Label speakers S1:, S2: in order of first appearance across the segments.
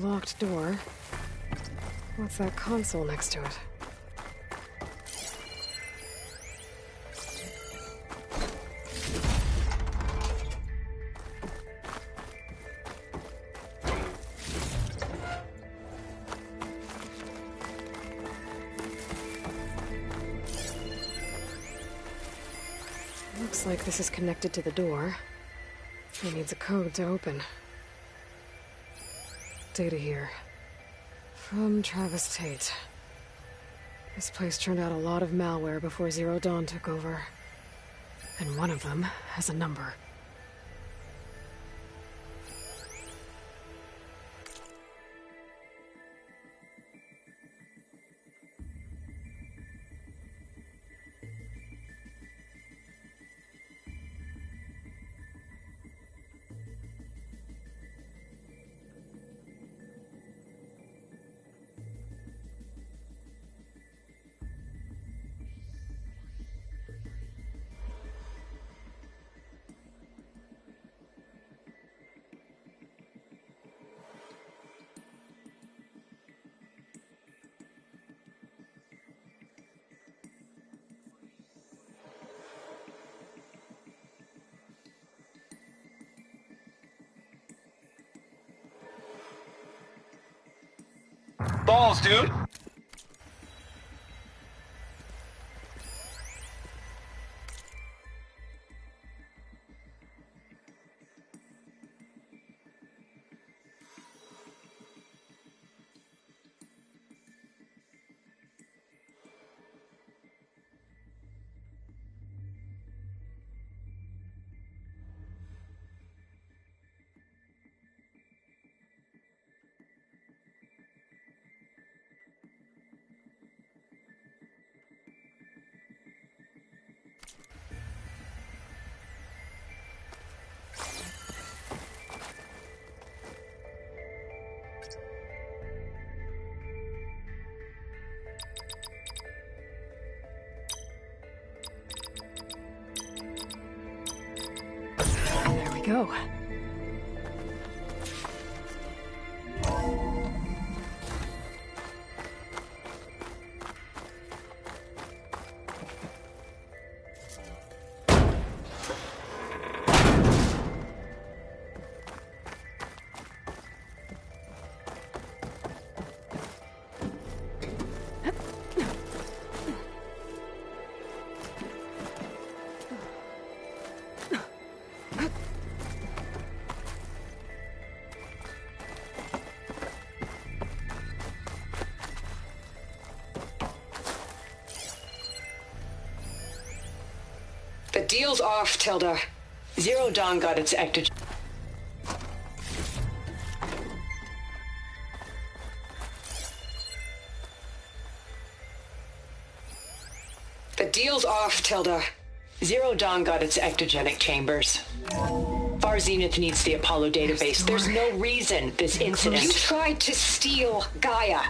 S1: Locked door. What's that console next to it? Looks like this is connected to the door. It needs a code to open. Data here. From Travis Tate. This place turned out a lot of malware before Zero Dawn took over. And one of them has a number.
S2: Balls, dude!
S1: There we go.
S3: The deal's off, Tilda. Zero Dawn got its ectogen. The deal's off, Tilda. Zero Dawn got its ectogenic chambers. Far Zenith needs the Apollo database. There's no reason this incident... You tried to steal Gaia.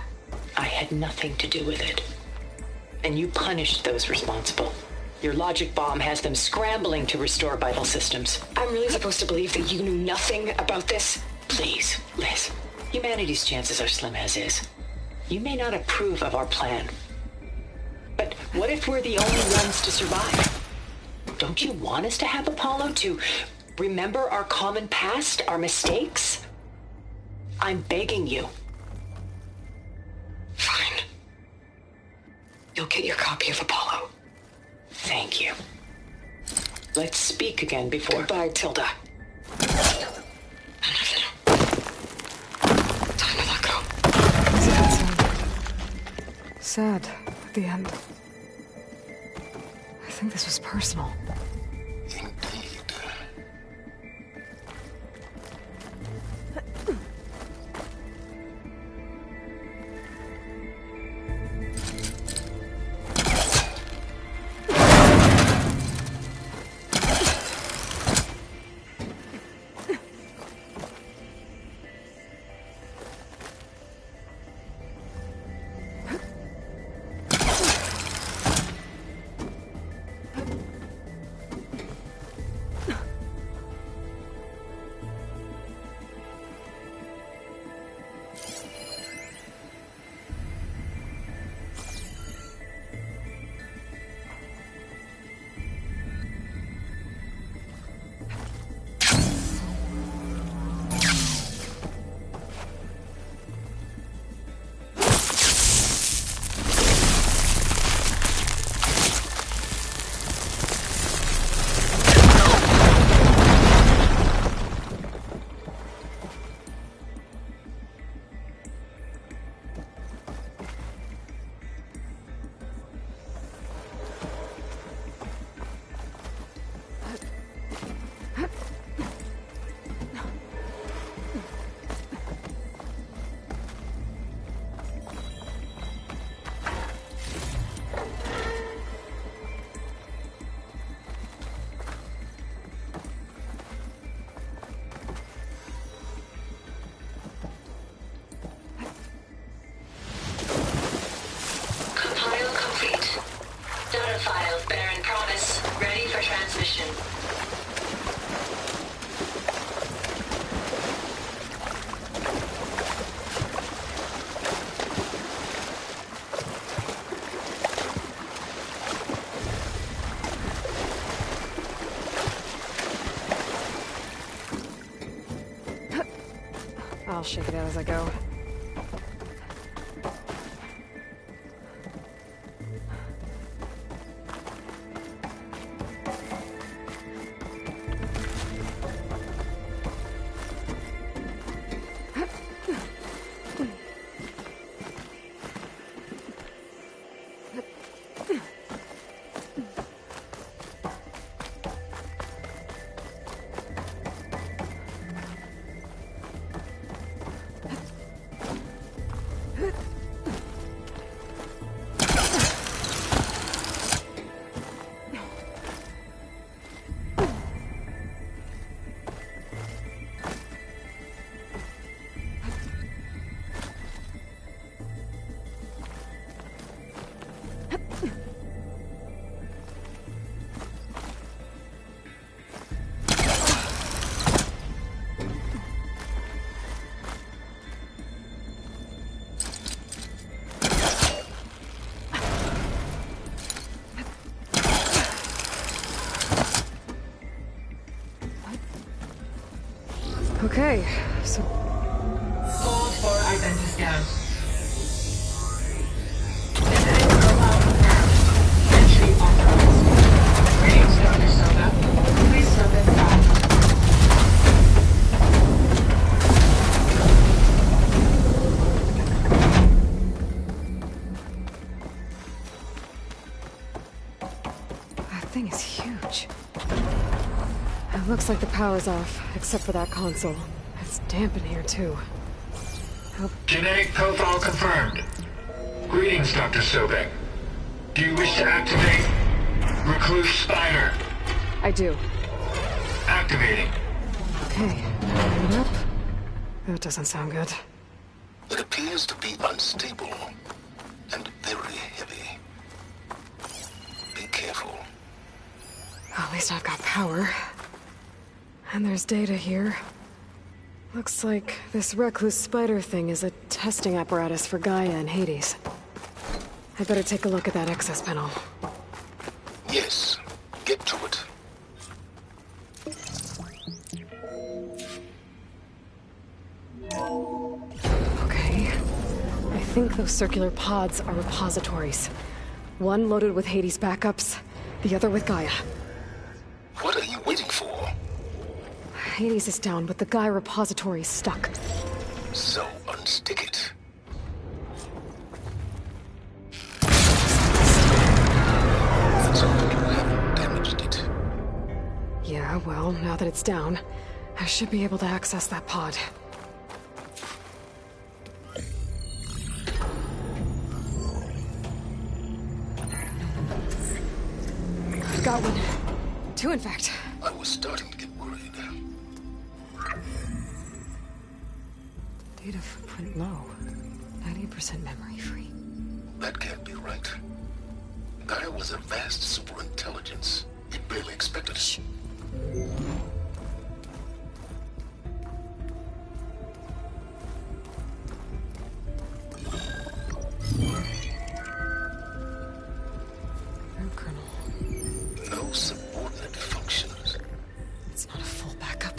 S3: I had nothing to do with it. And you punished those responsible. Your logic bomb has them scrambling to restore vital systems. I'm really supposed to believe that you knew nothing about this? Please, Liz. Humanity's chances are slim as is. You may not approve of our plan. But what if we're the only ones to survive? Don't you want us to have Apollo to remember our common past, our mistakes? I'm begging you. Fine. You'll get your copy of Apollo. Thank you. Let's speak again before... Goodbye, Tilda. Time to let go.
S1: It's a good sound. Sad at the end. I think this was personal.
S2: Indeed.
S1: I'll shake it out as I go. Okay, so...
S4: Code for identity scan. Identity profile confirmed. Entry authorized. Greetings, Dr. Soda. Please step inside.
S1: That thing is huge. It looks like the power's off, except for that console. It's damp in here, too.
S5: Genetic profile confirmed. Greetings, Dr. Sobeck. Do you wish to activate Recluse Spider?
S1: I do.
S5: Activating.
S1: Okay, open it up. That doesn't sound good.
S2: It appears to be unstable and very heavy. Be careful.
S1: At least I've got power. And there's data here. Looks like this recluse spider thing is a testing apparatus for Gaia and Hades. I'd better take a look at that access panel.
S2: Yes, get to it.
S1: Okay. I think those circular pods are repositories. One loaded with Hades backups, the other with Gaia.
S2: What are you waiting for?
S1: Hades is down, but the Gaia repository is stuck.
S2: So unstick it. Let's hope you haven't damaged it.
S1: Yeah, well, now that it's down, I should be able to access that pod. I've got one. Two, in fact.
S2: I was starting to get worried.
S1: Data footprint low. 90% memory free.
S2: That can't be right. Gaia was a vast superintelligence. It barely expected it.
S1: Shh. No kernel.
S2: No subordinate functions.
S1: It's not a full backup.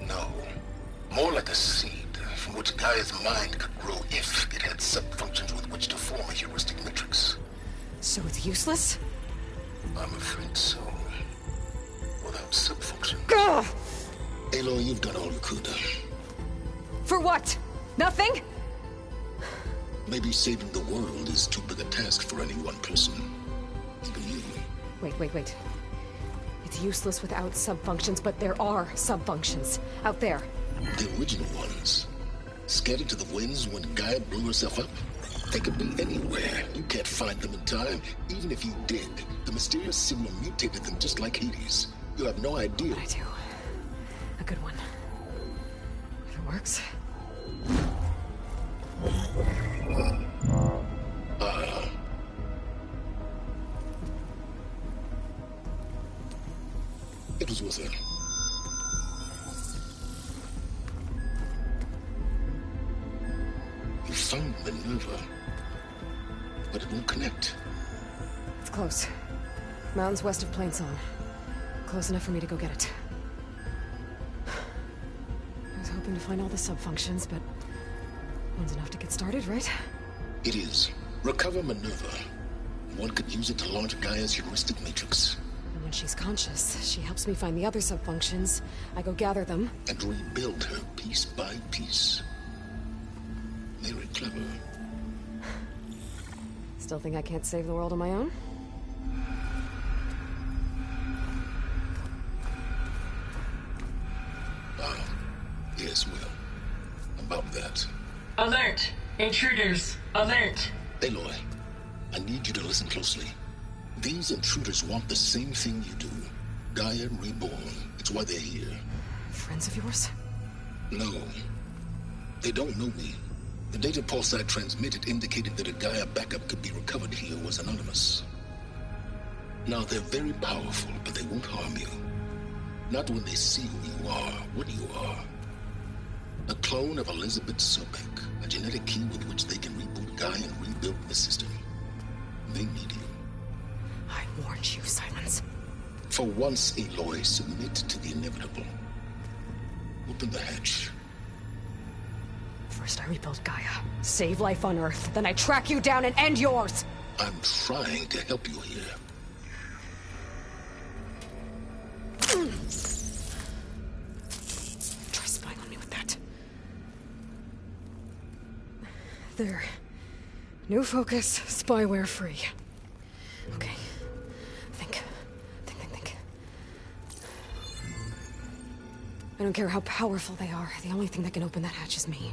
S2: No. More like a seed from which Gaia's mind could grow if it had sub-functions with which to form a heuristic matrix.
S1: So it's useless?
S2: I'm afraid so. Without sub-functions.
S1: Ugh!
S2: Aloy, you've done all you could.
S1: For what? Nothing?
S2: Maybe saving the world is too big a task for any one person. Even you.
S1: Wait. It's useless without sub-functions, but there are sub-functions out there.
S2: The original ones. Scattered to the winds when Gaia blew herself up? They could be anywhere. You can't find them in time. Even if you did, the mysterious signal mutated them just like Hades. You have no idea.
S1: I do. A good one. If it works.
S2: It was worth it. You found Minerva, but it won't connect.
S1: It's close. Mountains west of Plainsong. Close enough for me to go get it. I was hoping hoping to find all the sub-functions, but one's enough to get started, right?
S2: It is. Recover Minerva. One could use it to launch Gaia's heuristic matrix.
S1: And when she's conscious, she helps me find the other sub-functions. I go gather them.
S2: And rebuild her piece by piece. Very clever.
S1: Still think I can't save the world on my own?
S2: Yes, well, about that.
S4: Alert! Intruders! Alert!
S2: Aloy, I need you to listen closely. These intruders want the same thing you do. Gaia reborn. It's why they're here.
S1: Friends of yours?
S2: No. They don't know me. The data pulse I transmitted indicated that a Gaia backup could be recovered here was anonymous. Now, they're very powerful, but they won't harm you. Not when they see who you are, what you are. A clone of Elizabeth Sobek, a genetic key with which they can reboot Gaia and rebuild the system. They need you.
S1: I warned you, Silence.
S2: For once, Aloy, submit to the inevitable. Open the hatch.
S1: First I rebuild Gaia, save life on Earth, then I track you down and end yours!
S2: I'm trying to help you here.
S1: Try spying on me with that. There. New focus, spyware free. Okay. Think. I don't care how powerful they are. The only thing that can open that hatch is me.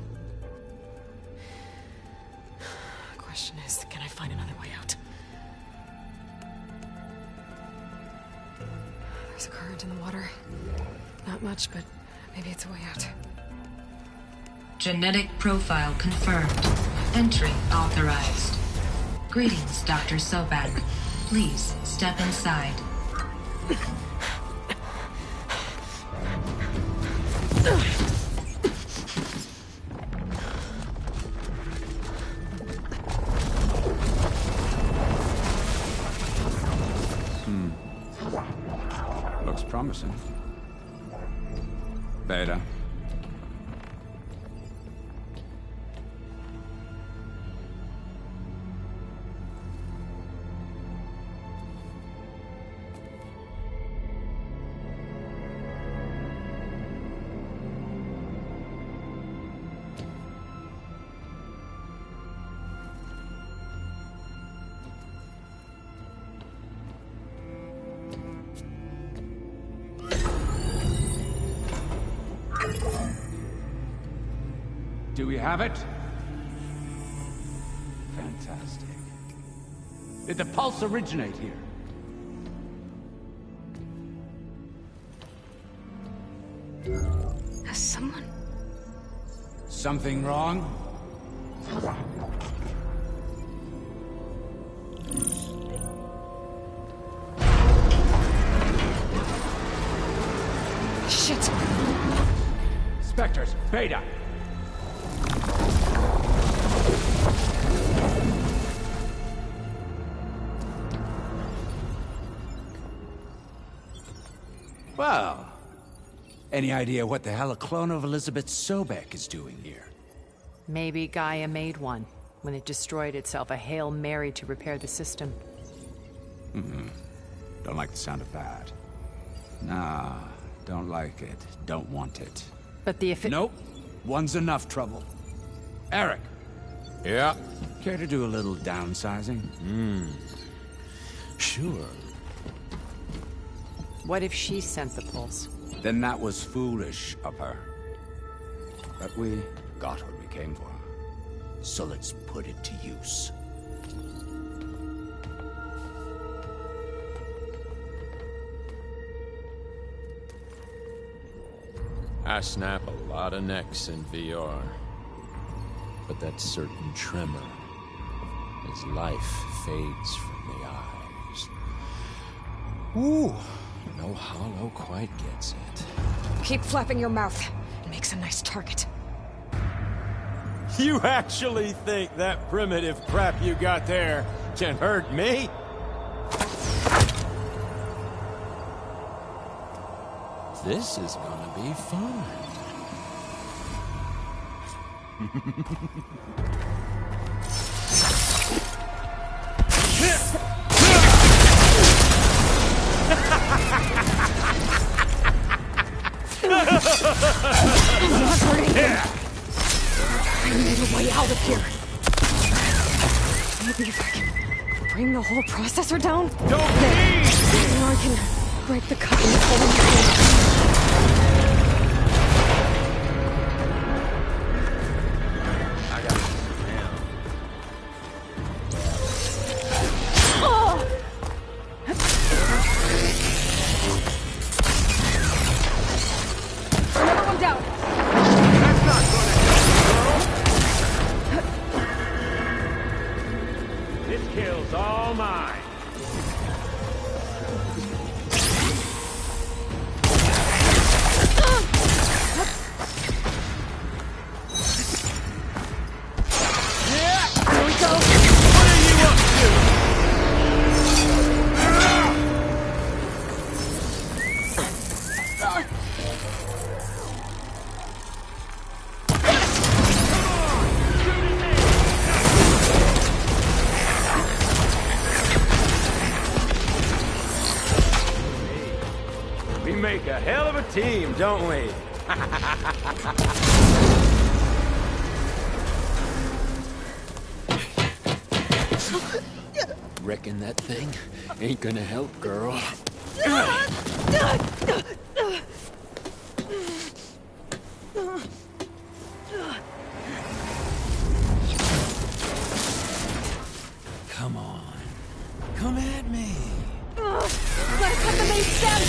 S1: The question is, can I find another way out? There's a current in the water. Not much, but maybe it's a way out.
S6: Genetic profile confirmed. Entry authorized. Greetings, Dr. Sobek. Please step inside.
S7: Looks promising. Beta. Do we have it? Fantastic. Did the pulse originate here?
S1: Has someone...
S7: Something wrong?
S1: Shit!
S7: Spectres, Beta! Well, any idea what the hell a clone of Elizabeth Sobek is doing here?
S8: Maybe Gaia made one, when it destroyed itself, a Hail Mary to repair the system.
S7: Don't like the sound of that. Nah, don't like it. Don't want it.
S8: But the
S7: Nope. One's enough trouble. Eric.
S9: Yeah?
S7: Care to do a little downsizing?
S9: Sure.
S8: What if she sent the pulse?
S7: Then that was foolish of her. But we got what we came for. So let's put it to use.
S9: I snap a lot of necks in VR. But that certain tremor as life fades from the eyes. Ooh, no hollow quite gets it.
S1: Keep flapping your mouth. It makes a nice target.
S9: You actually think that primitive crap you got there can hurt me? This is gonna be fun.
S1: I'm not hurting him. I need a way out of here. Maybe if I can bring the whole processor down?
S7: Don't leave!
S1: Or I can break the cut in the hole in your hand.
S7: I got it now.
S1: Oh! Another one down.
S7: That's not gonna help, girl! This kill's all mine.
S1: Here we go.
S7: What are you up to? We make a hell of a team, don't we?
S9: Reckon that thing ain't gonna help, girl. Come on. Come at me.
S1: Gotta cut the main stem.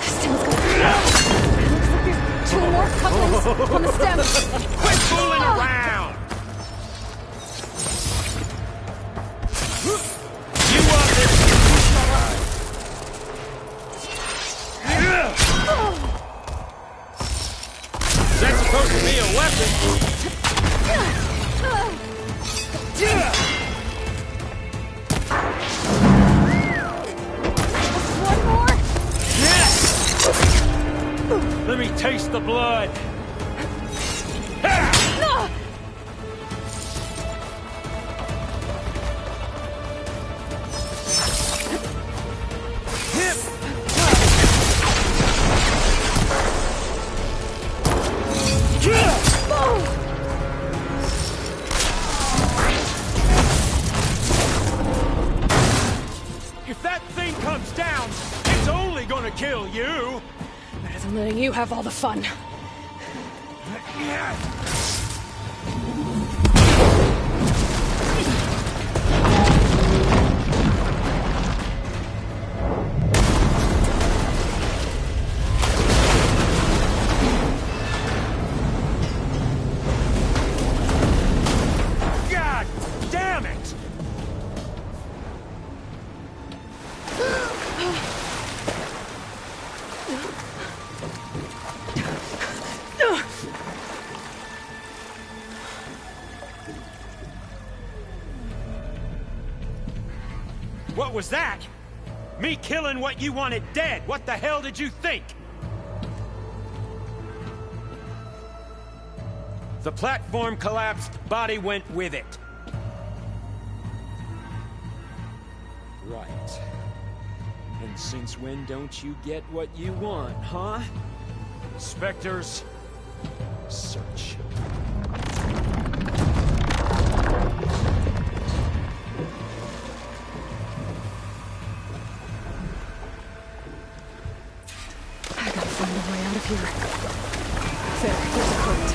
S1: This stem's gonna... Looks like there's 2 more couplings on the stem.
S7: Quit fooling around! You want this? That's supposed to be a weapon.
S1: One more.
S7: Let me taste the blood. If that thing comes down, it's only gonna kill you.
S1: Better than letting you have all the fun.
S7: God damn it! What was that? Me killing what you wanted dead. What the hell did you think? The platform collapsed, body went with it.
S9: Right. And since when don't you get what you want, huh?
S7: Spectres,
S9: Search.
S1: I gotta find a way out of here. There's a current.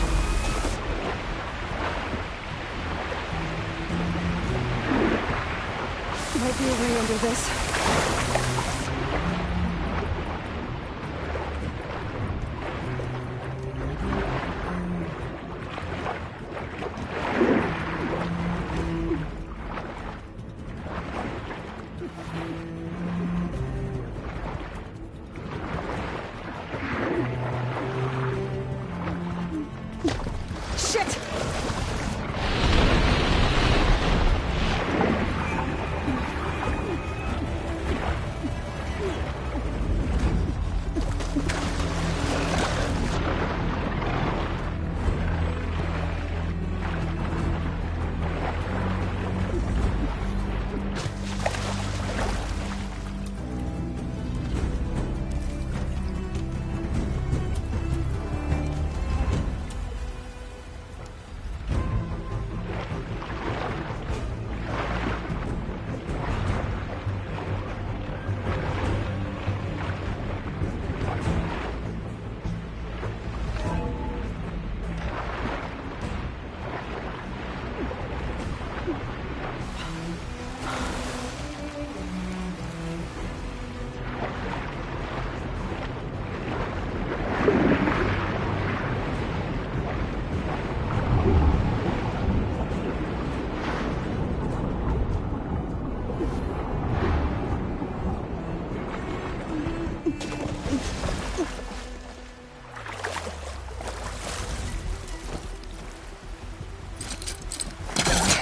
S1: Might be a way under this. Shit!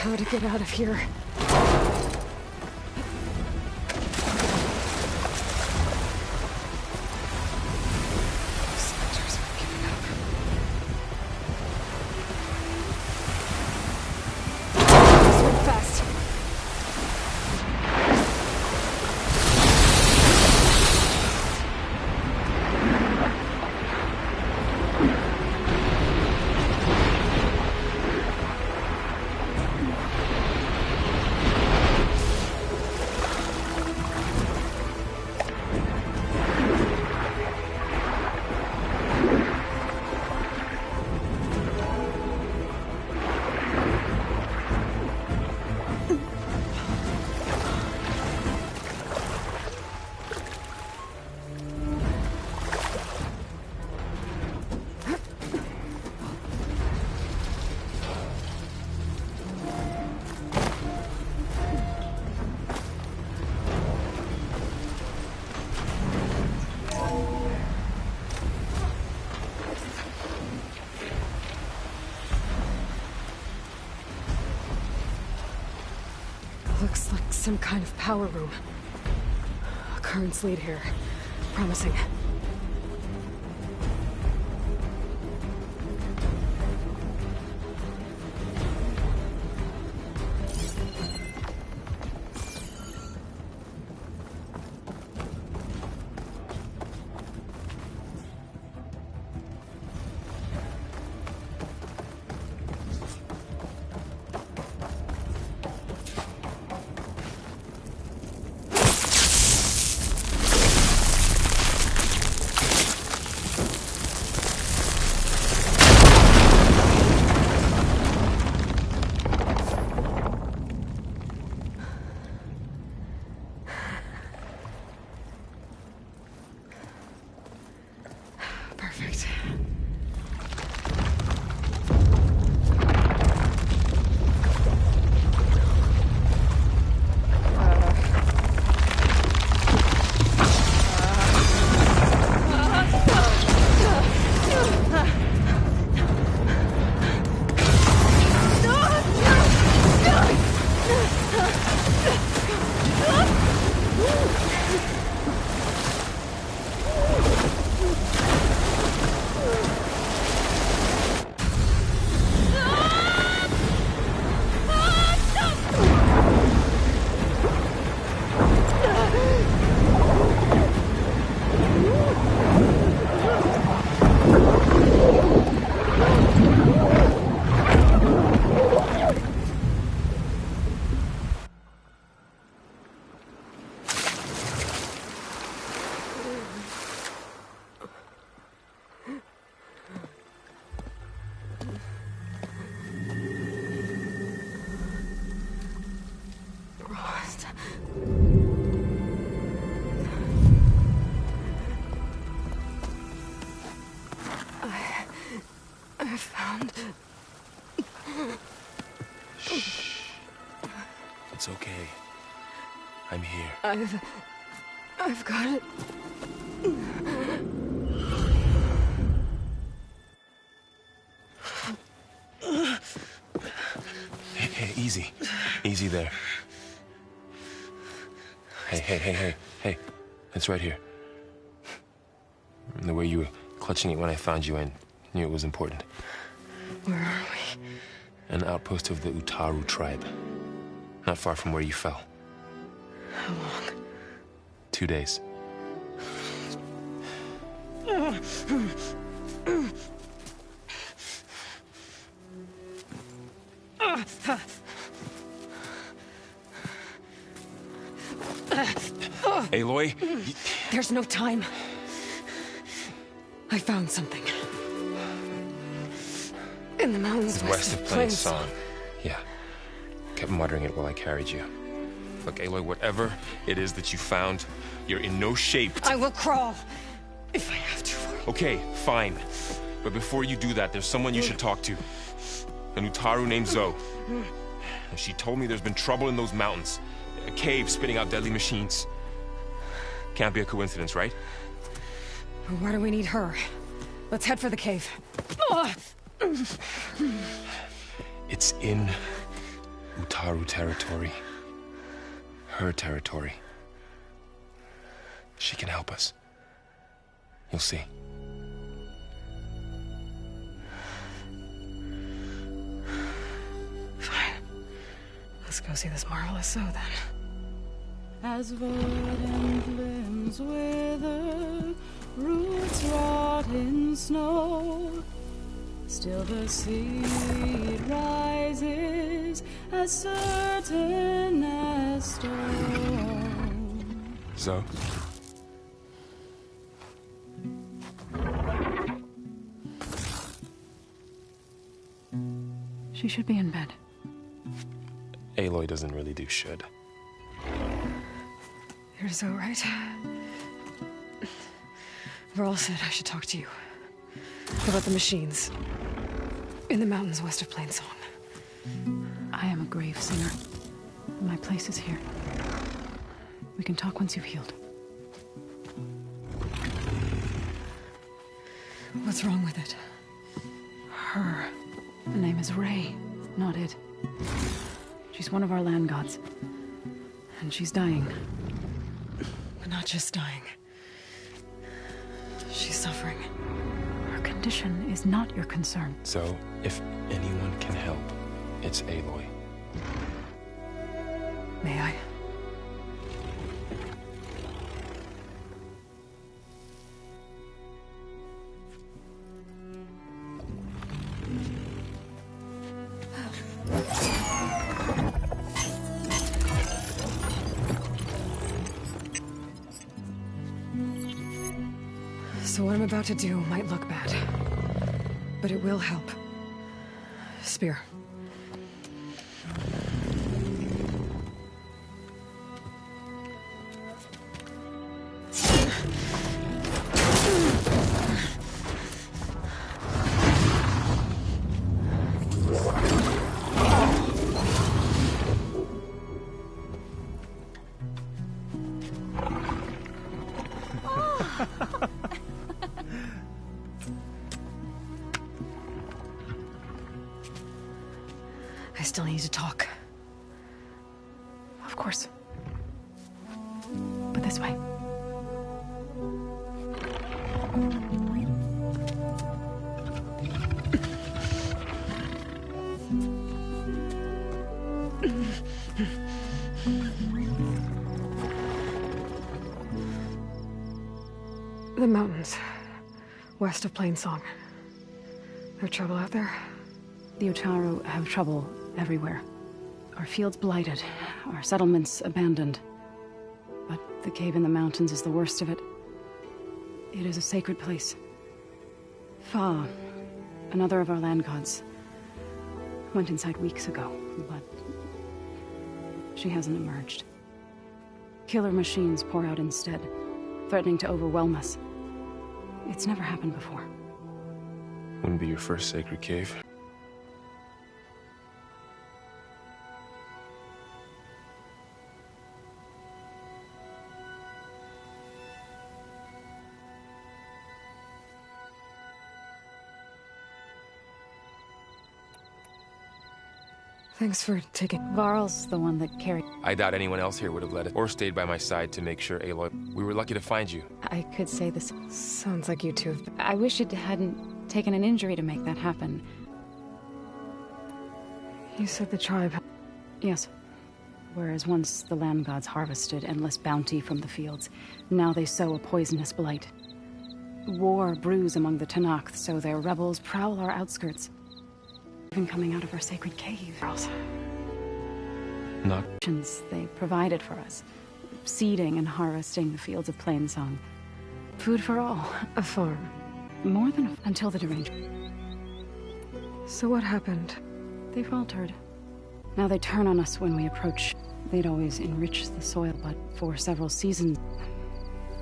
S1: how to get out of here. Spectres aren't giving up. Swing fast. Looks like some kind of power room. Currents lead here. Promising. Perfect. I found...
S10: Shh. It's okay. I'm here.
S1: I've got it.
S10: Hey, easy. Easy there. Hey. It's right here. The way you were clutching it when I found you, I knew it was important.
S1: Where are we?
S10: An outpost of the Utaru tribe. Not far from where you fell.
S1: How long?
S10: 2 days. Aloy?
S1: There's no time. I found something. In the mountains
S10: West of Plain Song. Yeah. Kept muttering it while I carried you. Look, Aloy, whatever it is that you found, you're in no shape to...
S1: I will crawl, if I have to.
S10: Okay, fine. But before you do that, there's someone you should talk to. An Utaru named Zoe. And she told me there's been trouble in those mountains. A cave spitting out deadly machines. Can't be a coincidence, right?
S1: Why do we need her? Let's head for the cave.
S10: It's in Utaru territory. Her territory. She can help us. You'll see.
S1: Fine. Let's go see this marvelous Zoe then.
S11: As verdant limbs wither, roots rot in snow, still the seed rises as certain as stone.
S10: Zoe?
S11: She should be in bed.
S10: Aloy doesn't really do should.
S1: You're Zoe, right? Varl said I should talk to you about the machines in the mountains west of Plainsong.
S11: I am a grave singer. My place is here. We can talk once you've healed.
S1: What's wrong with it?
S11: Her name is Ray, not it. She's one of our land gods. And she's dying.
S1: But not just dying. She's suffering.
S11: Her condition is not your concern.
S10: So, if anyone can help, it's Aloy.
S1: May I? So what I'm about to do might look bad, but it will help. Spear. I still need to talk.
S11: Of course. But this way.
S1: The mountains, west of Plainsong. No trouble out there?
S11: The Utaru have trouble everywhere. Our fields blighted, our settlements abandoned. But the cave in the mountains is the worst of it. It is a sacred place. Fa, another of our land gods, went inside weeks ago, but she hasn't emerged. Killer machines pour out instead, threatening to overwhelm us. It's never happened before.
S10: Wouldn't be your first sacred cave.
S1: Thanks for taking...
S11: Varl's the one that carried...
S10: I doubt anyone else here would have let it, or stayed by my side to make sure Aloy... We were lucky to find you.
S11: I could say this.
S1: Sounds like you two have...
S11: I wish it hadn't taken an injury to make that happen.
S1: You said the tribe...
S11: Yes. Whereas once the land gods harvested endless bounty from the fields, now they sow a poisonous blight. War brews among the Tenakth, so their rebels prowl our outskirts. Even coming out of our sacred cave.
S10: Not...
S11: They provided for us. Seeding and harvesting the fields of Plainsong. Food for all.
S1: A farm.
S11: More than until the derangement.
S1: So what happened?
S11: They faltered. Now they turn on us when we approach. They'd always enrich the soil, but for several seasons,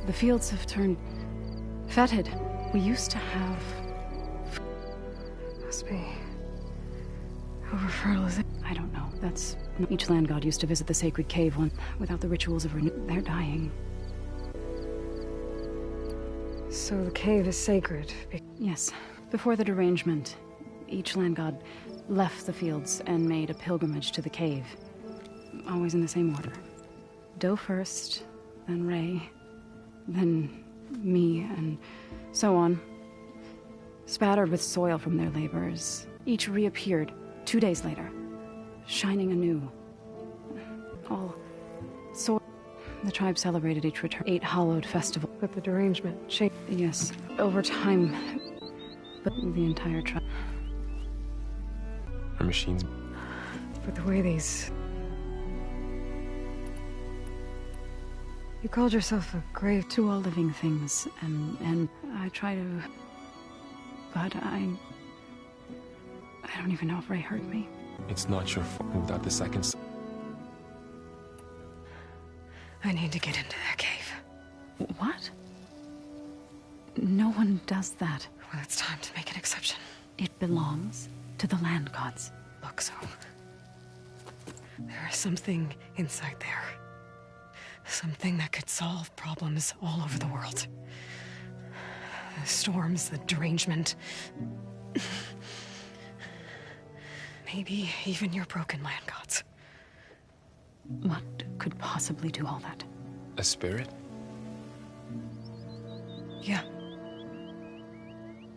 S11: the fields have turned fetid. We used to have...
S1: Must be... over-fertilization.
S11: I don't know. That's... Each land god used to visit the sacred cave one without the rituals of renew. They're dying.
S1: So the cave is sacred?
S11: Yes. Before the derangement, each land god left the fields and made a pilgrimage to the cave. Always in the same order. Doe first, then Ray, then me, and so on. Spattered with soil from their labors, each reappeared 2 days later, shining anew. All soil. The tribe celebrated each return. 8 hallowed festival.
S1: But the derangement changed.
S11: Yes, over time, but the entire tribe.
S10: Our machines.
S1: But the way these... You called yourself a grave
S11: to all living things, and I try to... But I don't even know if Ray heard me.
S10: It's not your fault without the seconds.
S1: I need to get into that cave.
S11: What? No one does that.
S1: Well, it's time to make an exception.
S11: It belongs to the land gods.
S1: Look, so... There is something inside there. Something that could solve problems all over the world. The storms, the derangement. Maybe even your broken land gods.
S11: What could possibly do all that?
S10: A spirit?
S1: Yeah.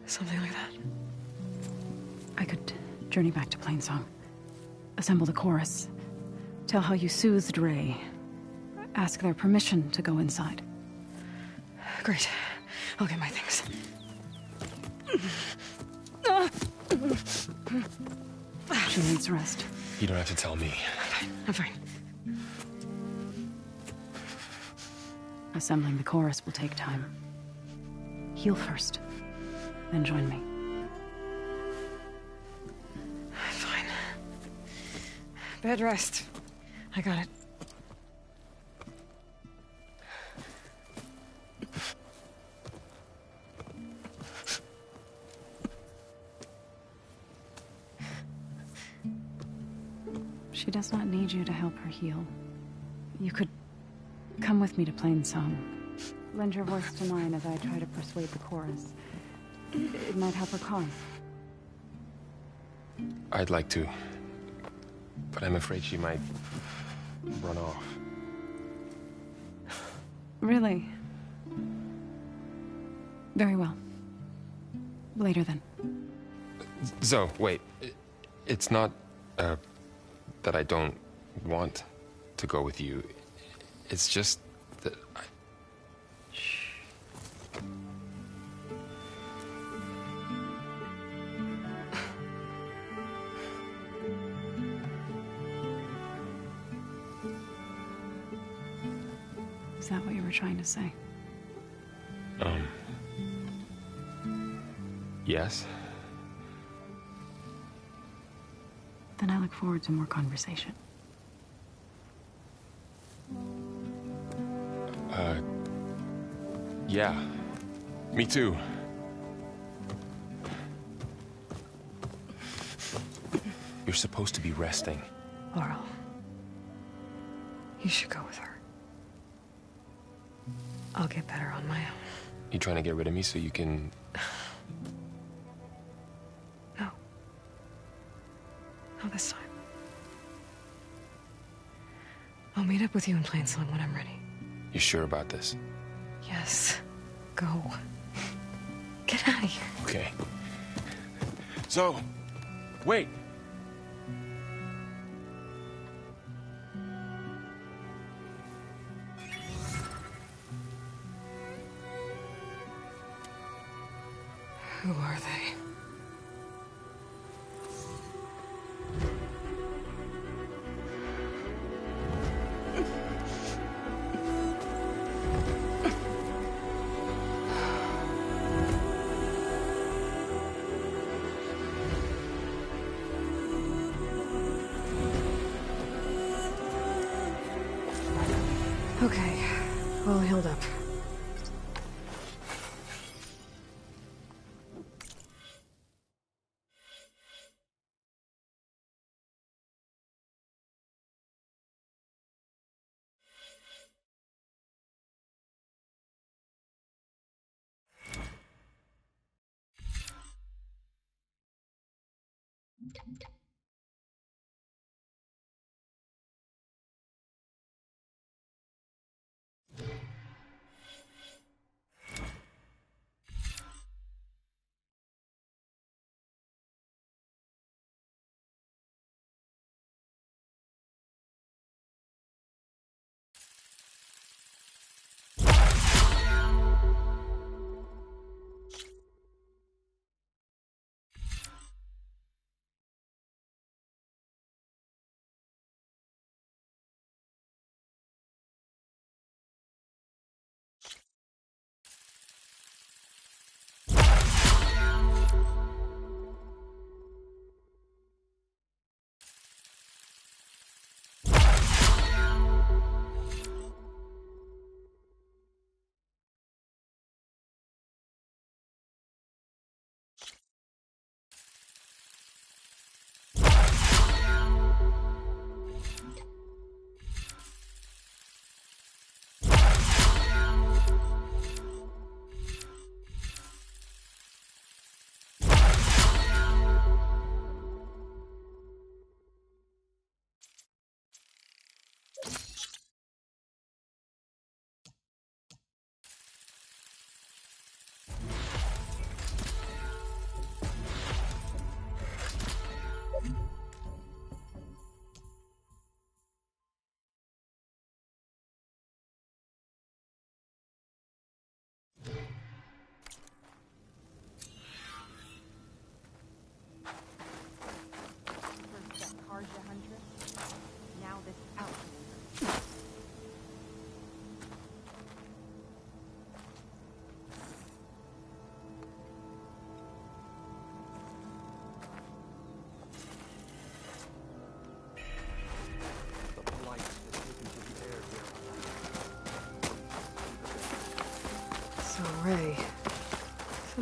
S1: Something like that.
S11: I could journey back to Plainsong. Assemble the chorus. Tell how you soothed Ray. Ask their permission to go inside.
S1: Great. I'll get my things.
S11: She needs rest.
S10: You don't have to tell me.
S1: I'm fine.
S11: Assembling the chorus will take time. Heal first, then join me.
S1: Fine. Bed rest. I got it.
S11: She does not need you to help her heal. You could come with me to Plainsong. Lend your voice to mine as I try to persuade the chorus. It might help her cause.
S10: I'd like to, but I'm afraid she might run off.
S11: Really? Very well. Later then.
S10: Zoe, wait. It's not, that I don't want to go with you. It's just that I...
S11: Shh. Is that what you were trying to say?
S10: Yes?
S11: Then I look forward to more conversation.
S10: Yeah. Me too. You're supposed to be resting.
S1: Laurel. You should go with her. I'll get better on my own.
S10: You trying to get rid of me so you can...
S1: No. Not this time. I'll meet up with you in Plainsong when I'm ready.
S10: You sure about this?
S1: Yes. Go. Get out of here.
S10: Okay. So, wait.
S1: Who are they? Okay, all healed up.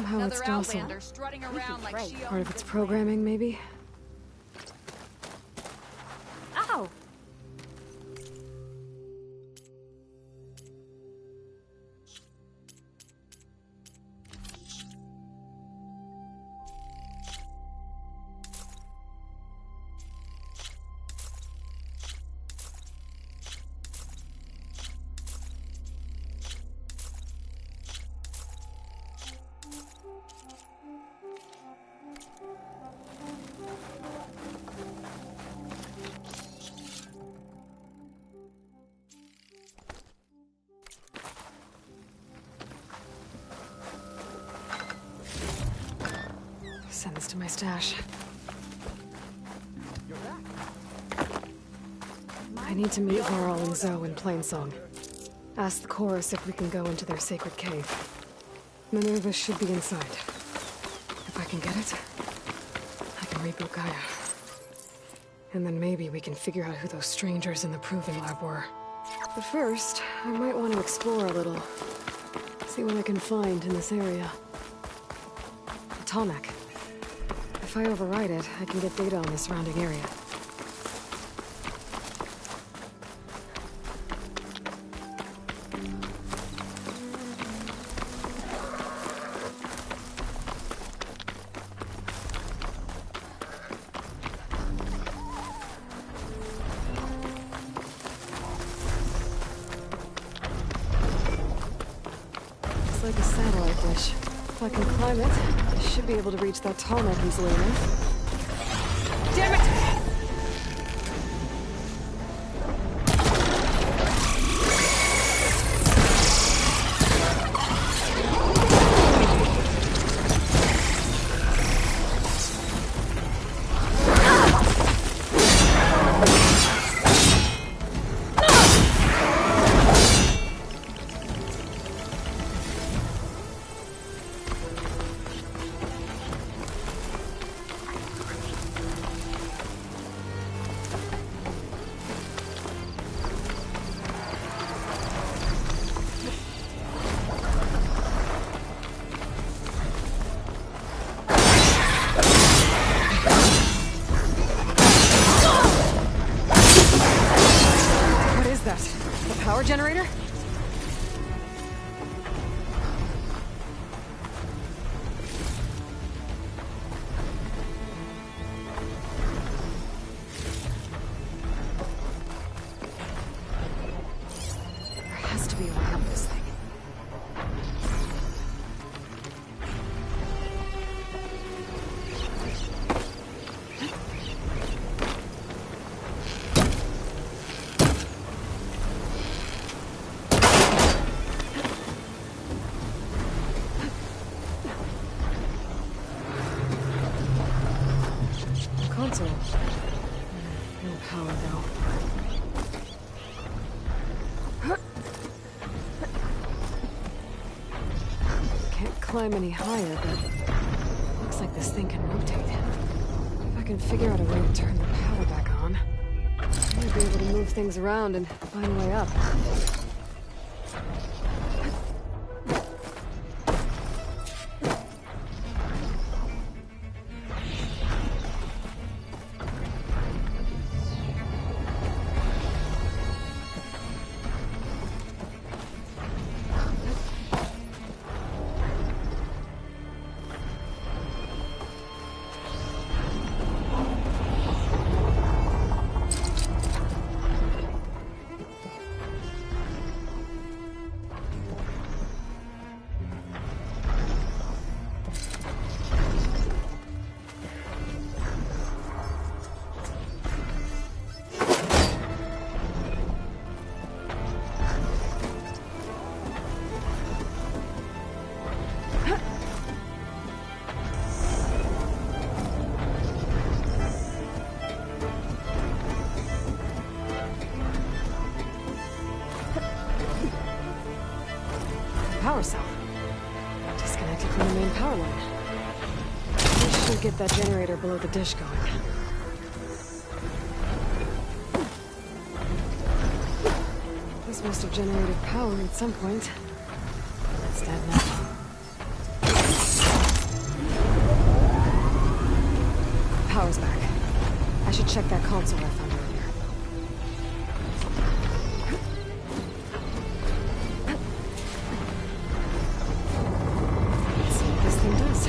S1: Somehow it's docile.
S8: Outlander strutting around like she
S1: Part of its programming, maybe?
S8: Ow!
S1: Send this to my stash. I need to meet Varl and Zoe in Plainsong. Ask the chorus if we can go into their sacred cave. Minerva should be inside. If I can get it, I can reboot Gaia. And then maybe we can figure out who those strangers in the proving lab were. But first, I might want to explore a little. See what I can find in this area. A Tallneck. If I override it, I can get data on the surrounding area. It's like a satellite dish. If I can climb it, I should be able to reach that Tallneck easily enough.
S8: Damn it!
S1: Power generator? There has to be a way up this thing. Console. No power, though. Can't climb any higher, but looks like this thing can rotate. If I can figure out a way to turn the power back on, I might be able to move things around and find a way up. Power cell. Disconnected from the main power line. This should get that generator below the dish going. This must have generated power at some point. It's dead now. power's back. I should check that console I found earlier. Let's see what this thing does.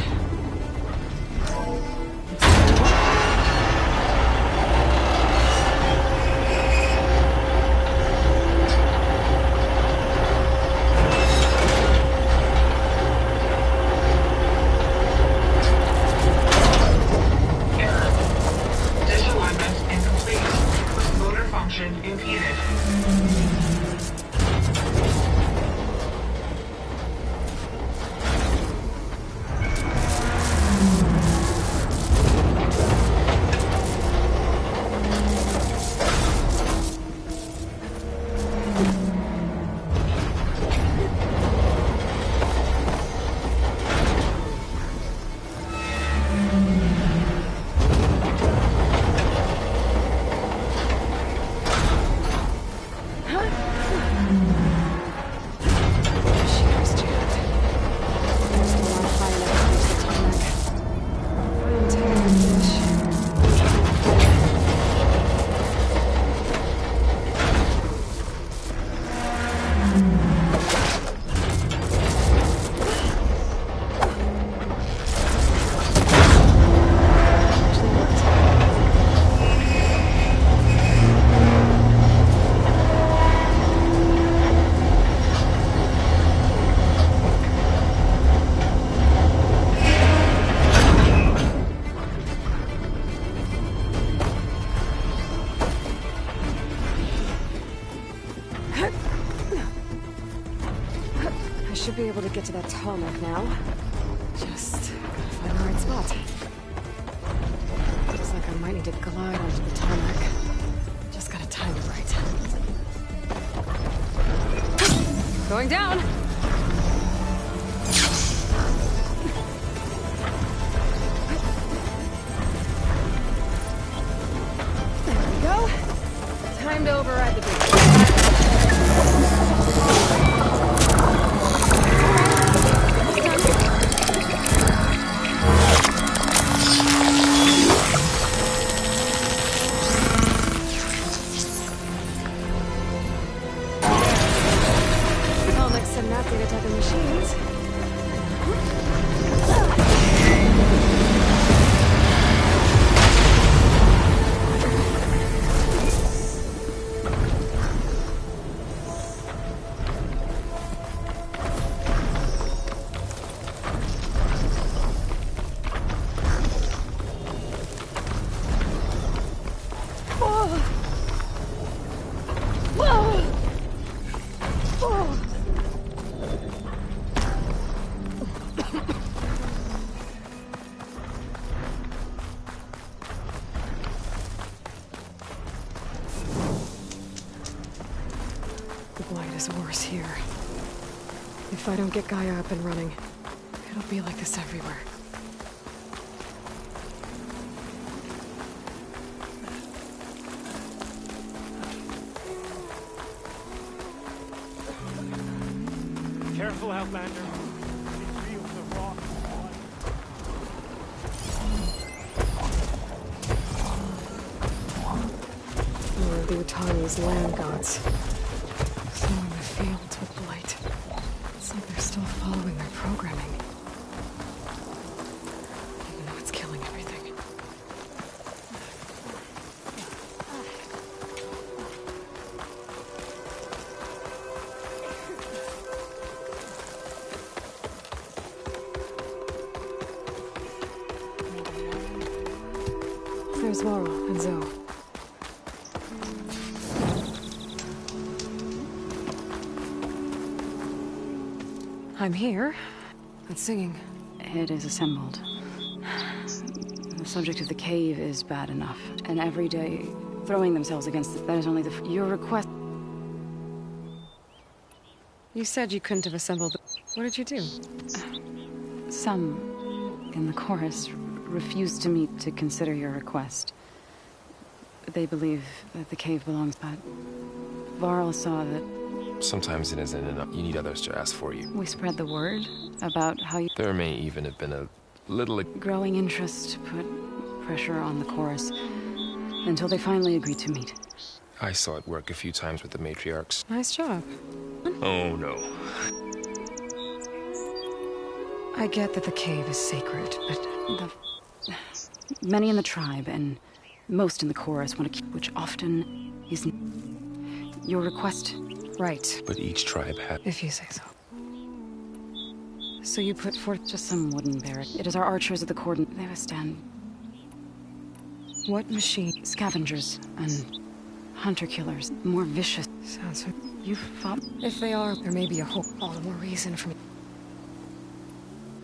S1: Should be able to get to that tarmac now. Just gotta find the right spot. Looks like I might need to glide onto the tarmac. Just gotta time it right. Going down! There we go. Time to override the bridge. Worse here. If I don't get Gaia up and running, it'll be like this everywhere.
S12: Careful, Outlander. It feels the rock.
S1: More of the Utani's land gods. Filling the fields with light. It's like they're still following their programming. Even though it's killing everything. There's Varl and Zoe. I'm here. It's singing.
S11: It is assembled. The subject of the cave is bad enough. And every day, throwing themselves against it, that is only your request.
S1: You said you couldn't have assembled the... What did you do?
S11: Some in the chorus refused to meet to consider your request. They believe that the cave belongs, but Varl saw that...
S10: Sometimes it isn't enough. You need others to ask for you.
S11: We spread the word about how you...
S10: There may even have been a little...
S11: growing interest put pressure on the chorus until they finally agreed to meet.
S10: I saw it work a few times with the matriarchs.
S1: Nice job.
S10: Oh, no.
S1: I get that the cave is sacred, but
S11: many in the tribe and most in the chorus want to keep, which often isn't your request.
S1: Right.
S10: But each tribe had...
S1: If you say so. So you put forth
S11: just some wooden barrack. It is our archers of the cordon. They withstand...
S1: What machine?
S11: Scavengers and hunter-killers. More vicious.
S1: Sounds so...
S11: You've fought...
S1: If they are, there may be a hope. All the more reason for me.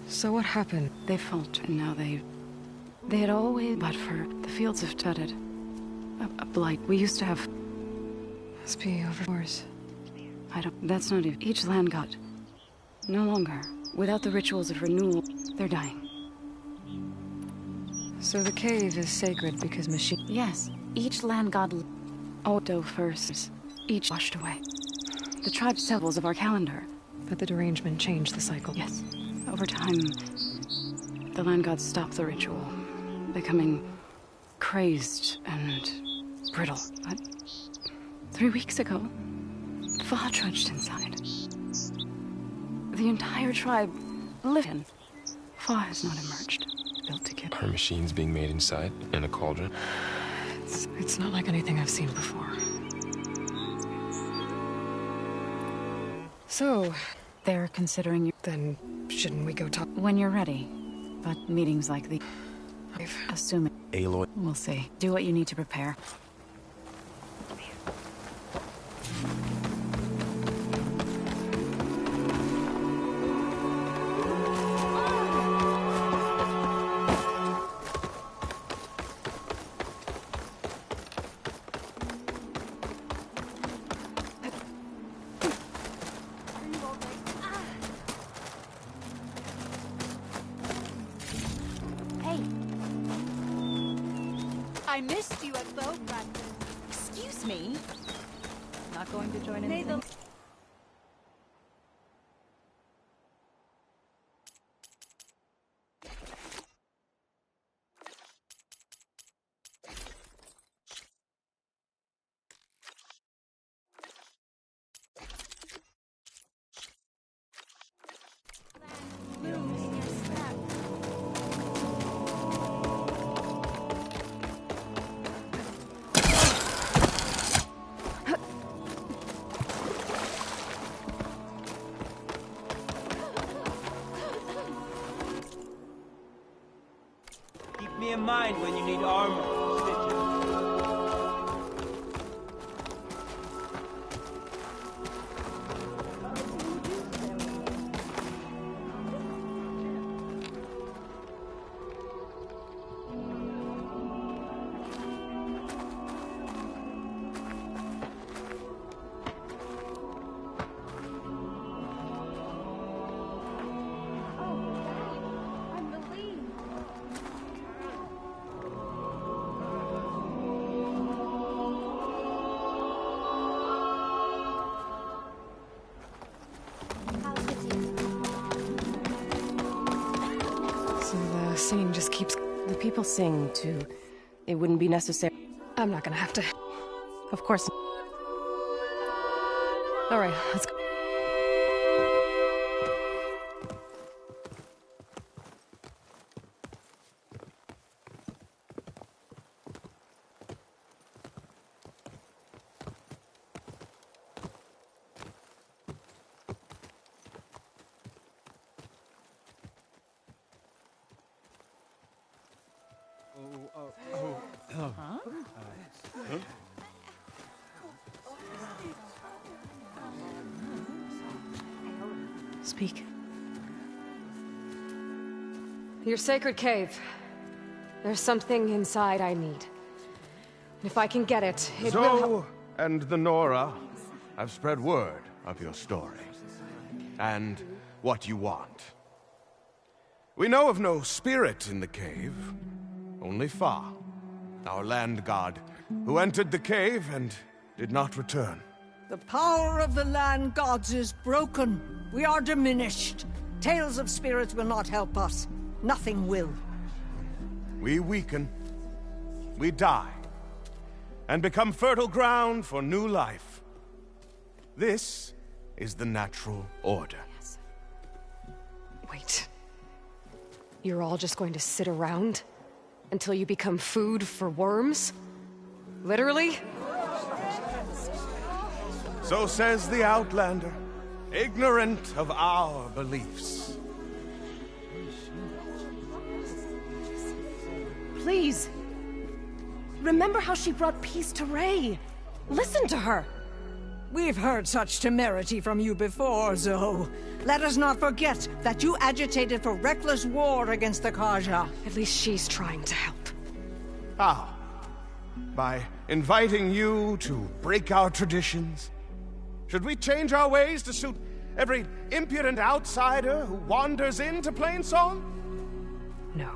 S1: So what happened?
S11: They fought, and now they had always... But for the fields have tutted. A blight. We used to have...
S1: Must be over wars.
S11: I don't... That's not even... Each land god. No longer. Without the rituals of renewal, they're dying.
S1: So the cave is sacred because machine...
S11: Yes. Each land god... Odo first. Each washed away. The tribe symbols of our calendar.
S1: But the derangement changed the cycle.
S11: Yes. Over time, the land gods stopped the ritual, becoming crazed and brittle. But 3 weeks ago, Fa trudged inside. The entire tribe lived in. Fa has not emerged. Built together.
S10: Are machines being made inside, in a cauldron?
S1: It's not like anything I've seen before. So...
S11: They're considering you.
S1: Then shouldn't we go talk?
S11: When you're ready. But meetings like the... Assuming...
S10: Aloy.
S11: We'll see. Do what you need to prepare.
S13: I missed you at bow practice. Excuse me? Not going to join in the...
S14: Keep me in mind when you need armor.
S1: Singing just keeps...
S15: The people sing, too. It wouldn't be necessary.
S1: I'm not gonna have to...
S15: Of course.
S1: All right, let's go.
S11: Speak.
S1: Your sacred cave. There's something inside I need. And if I can get it, it will help.
S16: And the Nora have spread word of your story. And what you want. We know of no spirit in the cave. Only Fa, our land god, who entered the cave and did not return.
S17: The power of the land gods is broken. We are diminished. Tales of spirits will not help us. Nothing will.
S16: We weaken, we die, and become fertile ground for new life. This is the natural order.
S1: Yes. Wait. You're all just going to sit around until you become food for worms? Literally?
S16: So says the Outlander, ignorant of our beliefs.
S15: Please. Remember how she brought peace to Ray. Listen to her.
S17: We've heard such temerity from you before, Zoe. Let us not forget that you agitated for reckless war against the ㅅㄧ.
S1: At least she's trying to help.
S16: How? By inviting you to break our traditions? Should we change our ways to suit every impudent outsider who wanders into Plainsong?
S1: No.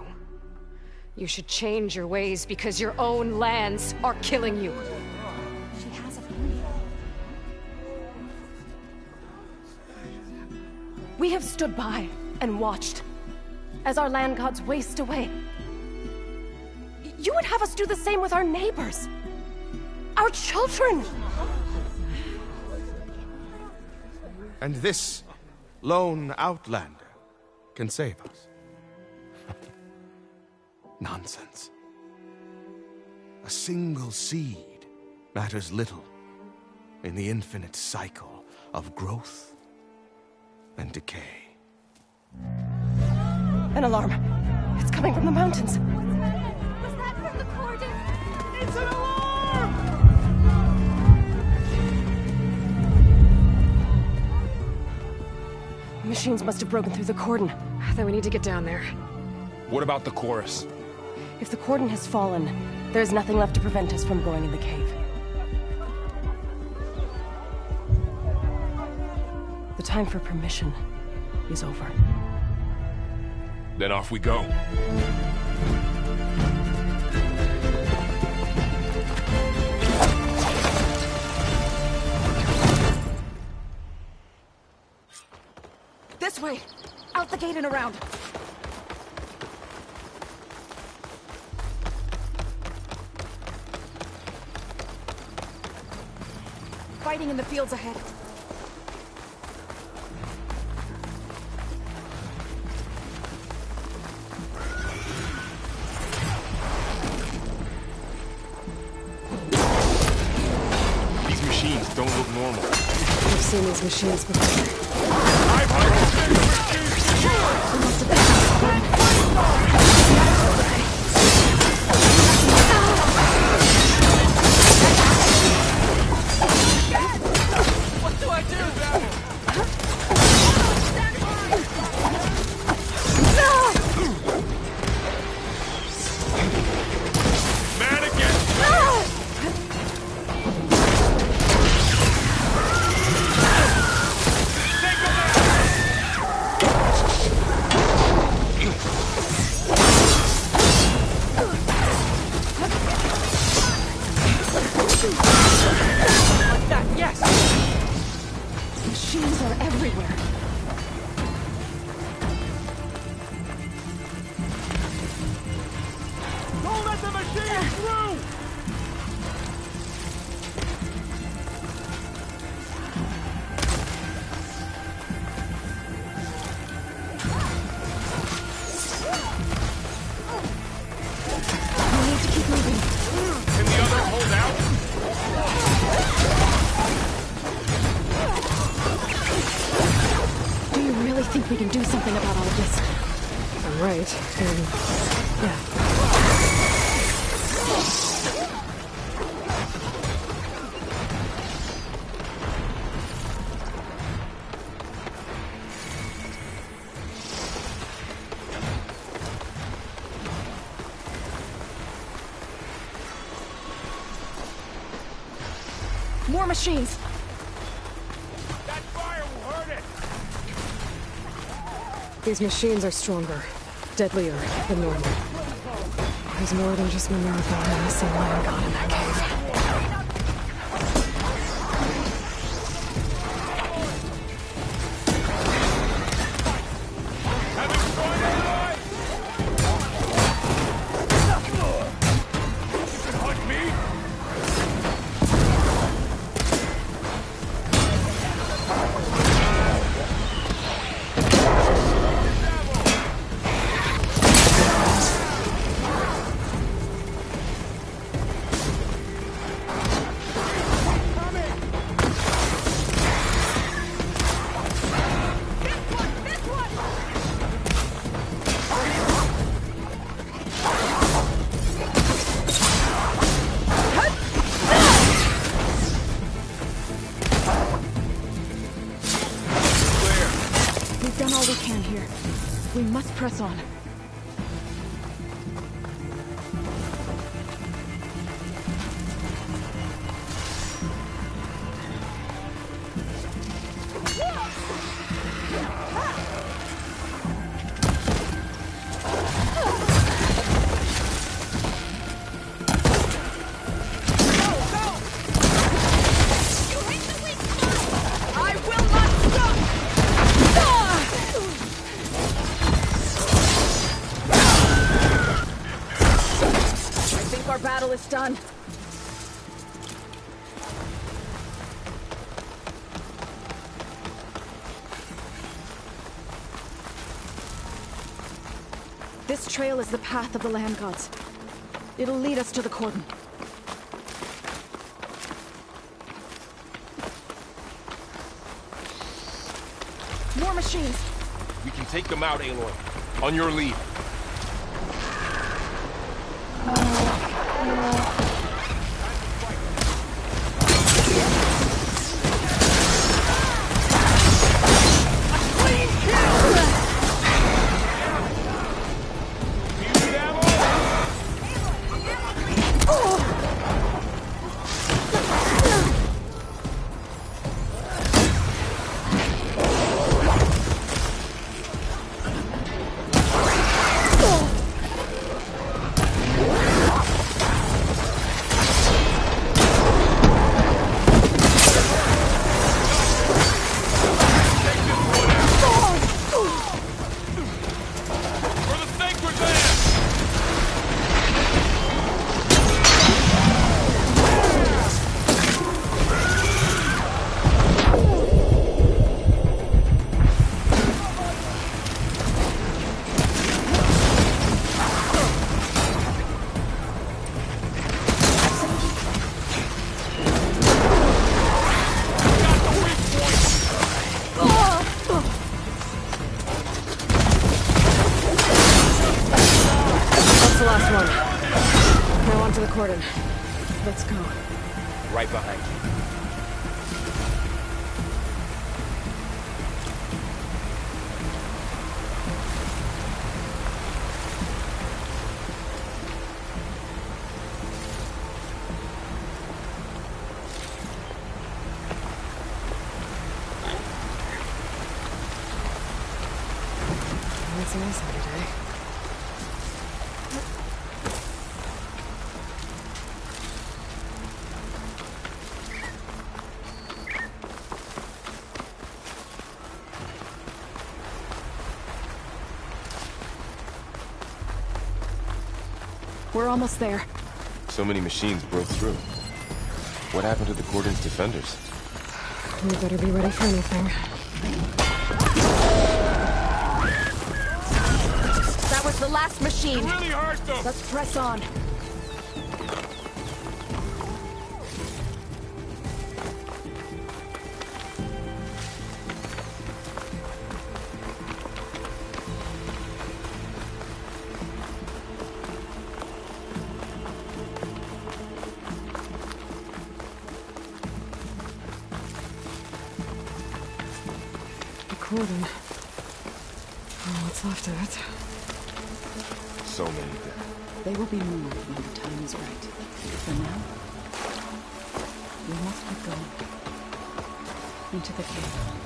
S1: You should change your ways because your own lands are killing you.
S11: She has a phone.
S15: We have stood by and watched as our land gods waste away. You would have us do the same with our neighbors, our children.
S16: And this lone outlander can save us. Nonsense. A single seed matters little in the infinite cycle of growth and decay.
S15: An alarm. It's coming from the mountains.
S13: Was that from the cordon?
S12: It's an alarm!
S15: Machines must have broken through the cordon.
S1: Then we need to get down there.
S10: What about the chorus?
S15: If the cordon has fallen, there's nothing left to prevent us from going in the cave. The time for permission is over.
S10: Then off we go.
S15: This way! Out the gate and around! Fighting in the fields ahead.
S10: These machines don't look normal.
S1: I've seen these machines before.
S12: What do I do? Like that, yes!
S15: Machines are everywhere.
S12: Don't let the machine through!
S15: We need to keep moving.
S10: Can the other hold out?
S15: Do you really think we can do something about all of this?
S1: I'm right, then yeah.
S15: More machines!
S12: That fire will hurt it!
S1: These machines are stronger, deadlier than normal. There's more than just Minerva and the same land god in that cave.
S11: press on. Battle is done. This trail is the path of the land gods. It'll lead us to the cordon. More machines.
S10: We can take them out, Aloy. On your lead.
S1: Cordon. Let's go.
S10: Right behind you.
S1: It's a nice day.
S11: We're almost there.
S10: So many machines broke through. What happened to the Cordon's defenders?
S1: We better be ready for anything.
S11: That was the last machine.
S12: You really hurt them.
S11: Let's press on.
S1: Cordon. Oh, what's left of it?
S10: So many dead.
S11: They will be moved when the time is right. For now, we must get going. Into the cave.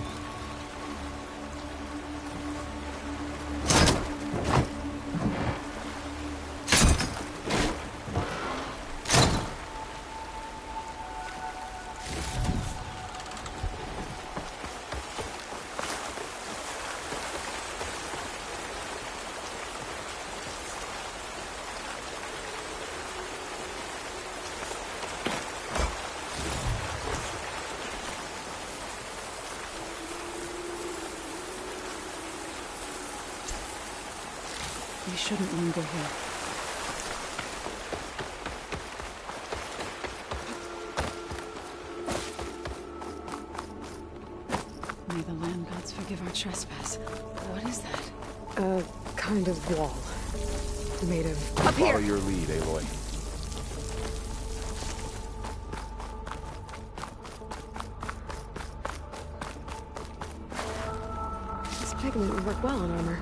S11: We shouldn't linger here. May the land gods forgive our trespass. What is that?
S1: A kind of wall. Made of...
S11: Up here!
S10: Follow your lead, Aloy.
S1: This pigment would work well on armor.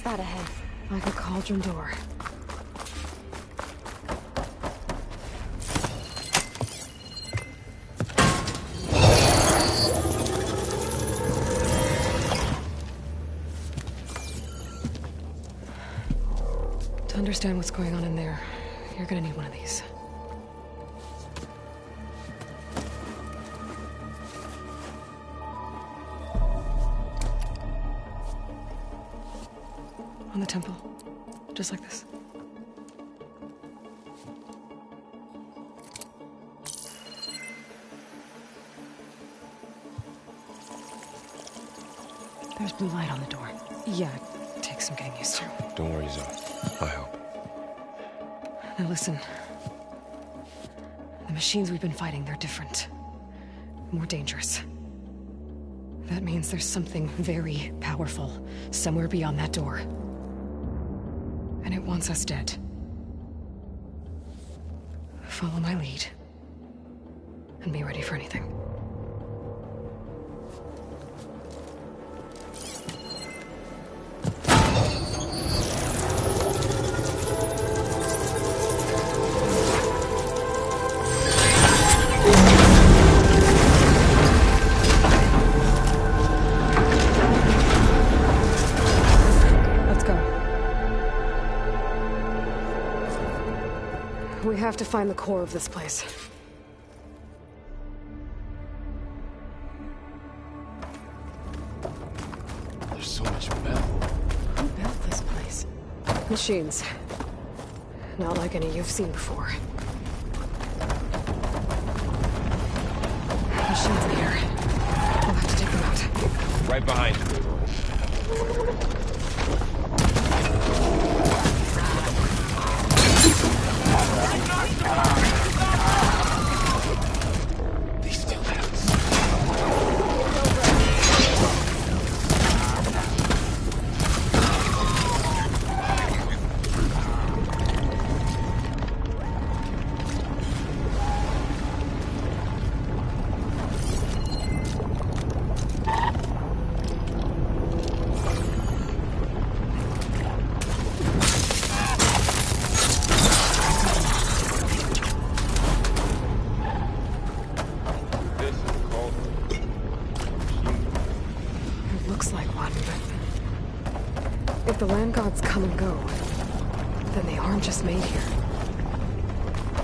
S15: What's that ahead?
S1: Like a cauldron door. To understand what's going on in there, you're gonna need one of these. On the temple. Just like this.
S11: There's blue light on the door.
S1: Yeah, it takes some getting used to.
S10: Don't worry, Zoe. I help.
S1: Now listen. The machines we've been fighting, they're different. More dangerous. That means there's something very powerful somewhere beyond that door. And it wants us dead. Follow my lead. And be ready for anything. We have to find the core of this place.
S10: There's so much metal.
S1: Who built this place? Machines. Not like any you've seen before. Machines in here. We'll have to take them out.
S10: Right behind you.
S1: If the land gods come and go, then they aren't just made here.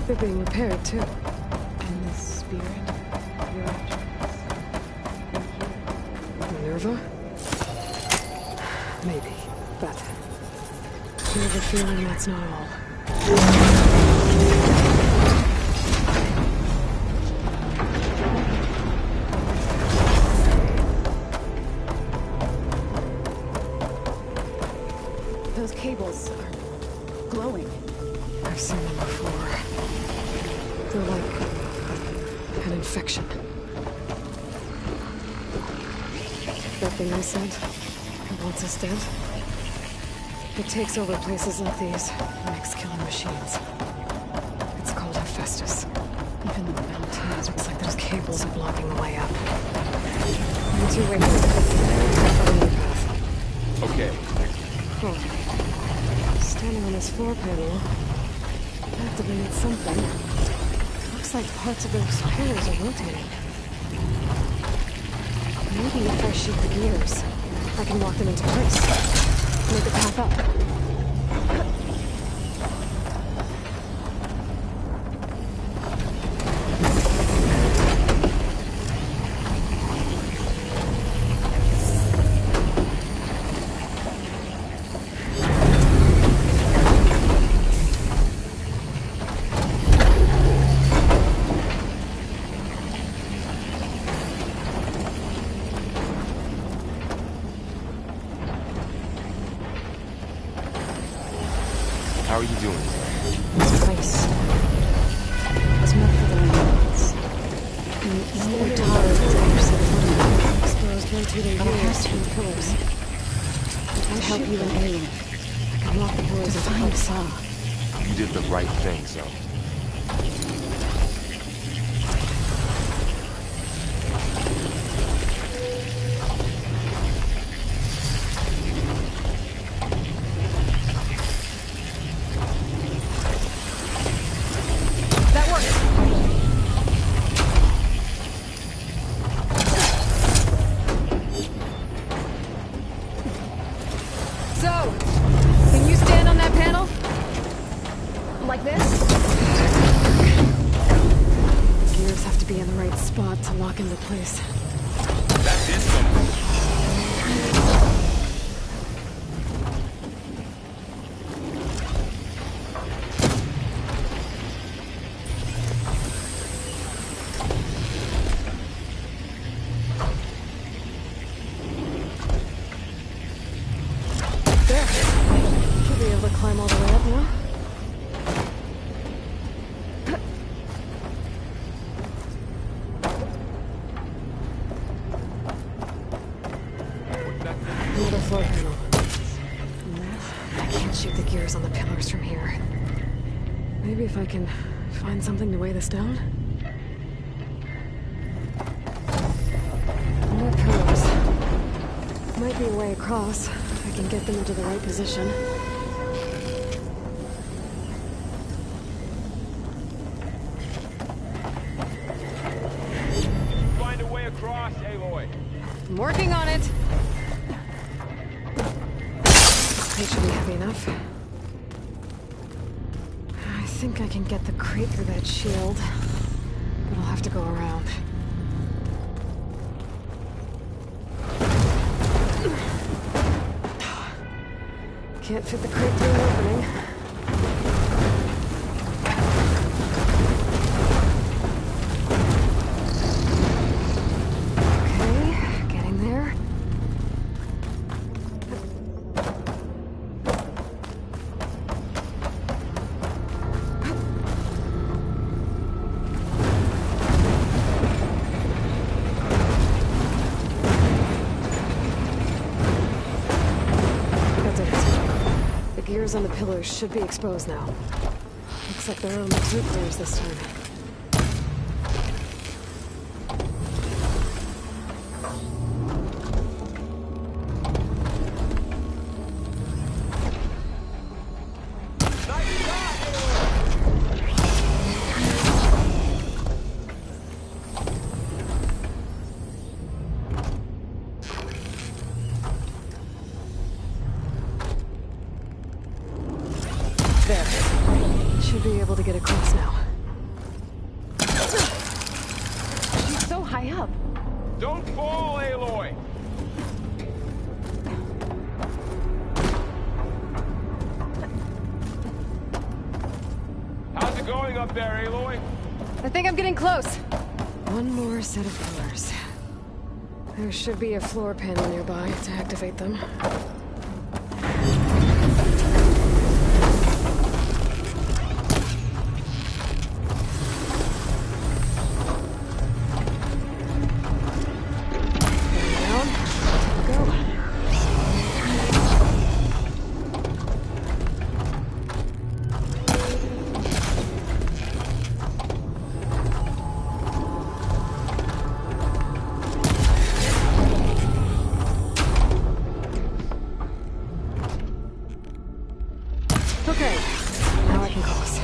S1: They're being repaired, too.
S11: And the spirit of your
S1: Minerva? Maybe, but I have a feeling that's not all.
S11: Those cables are glowing.
S1: I've seen them before. They're like an infection. That thing I sent, it wants us dead. It takes over places like these and makes killing machines. It's called Hephaestus. Even the mountains, it's like those cables are blocking the way up. Once you're ready to follow the path.
S10: Okay.
S1: Cool. Standing on this floor panel, activated something. Looks like parts of those pillars are rotating. Maybe if I shoot the gears, I can lock them into place. Make the path up.
S10: How are you doing?
S1: This place was meant for the landlords. And ㅎㄧ exposed rotating gears from the pillars. If I help you in aid, I can lock the pillars into place.
S10: You did the right thing, Zoe.
S1: place.
S10: That did something.
S1: There. Should be able to climb all the way up now. Another floor panel. I can't shoot the gears on the pillars from here. Maybe if I can find something to weigh this down? More pillars. Might be a way across, if I can get them into the right position.
S10: Find a way across, Aloy.
S1: I'm working on it! Crate should be heavy enough. I think I can get the crate through that shield, but I'll have to go around. Can't fit the crate through an opening. Okay, getting there. Gears on the pillars should be exposed now. Looks like there are only 2 pillars this time. There. Should be able to get across now.
S15: She's so high up.
S10: Don't fall, Aloy! How's it going up there, Aloy?
S1: I think I'm getting close. One more set of pillars. There should be a floor panel nearby to activate them. Okay, now I can cross.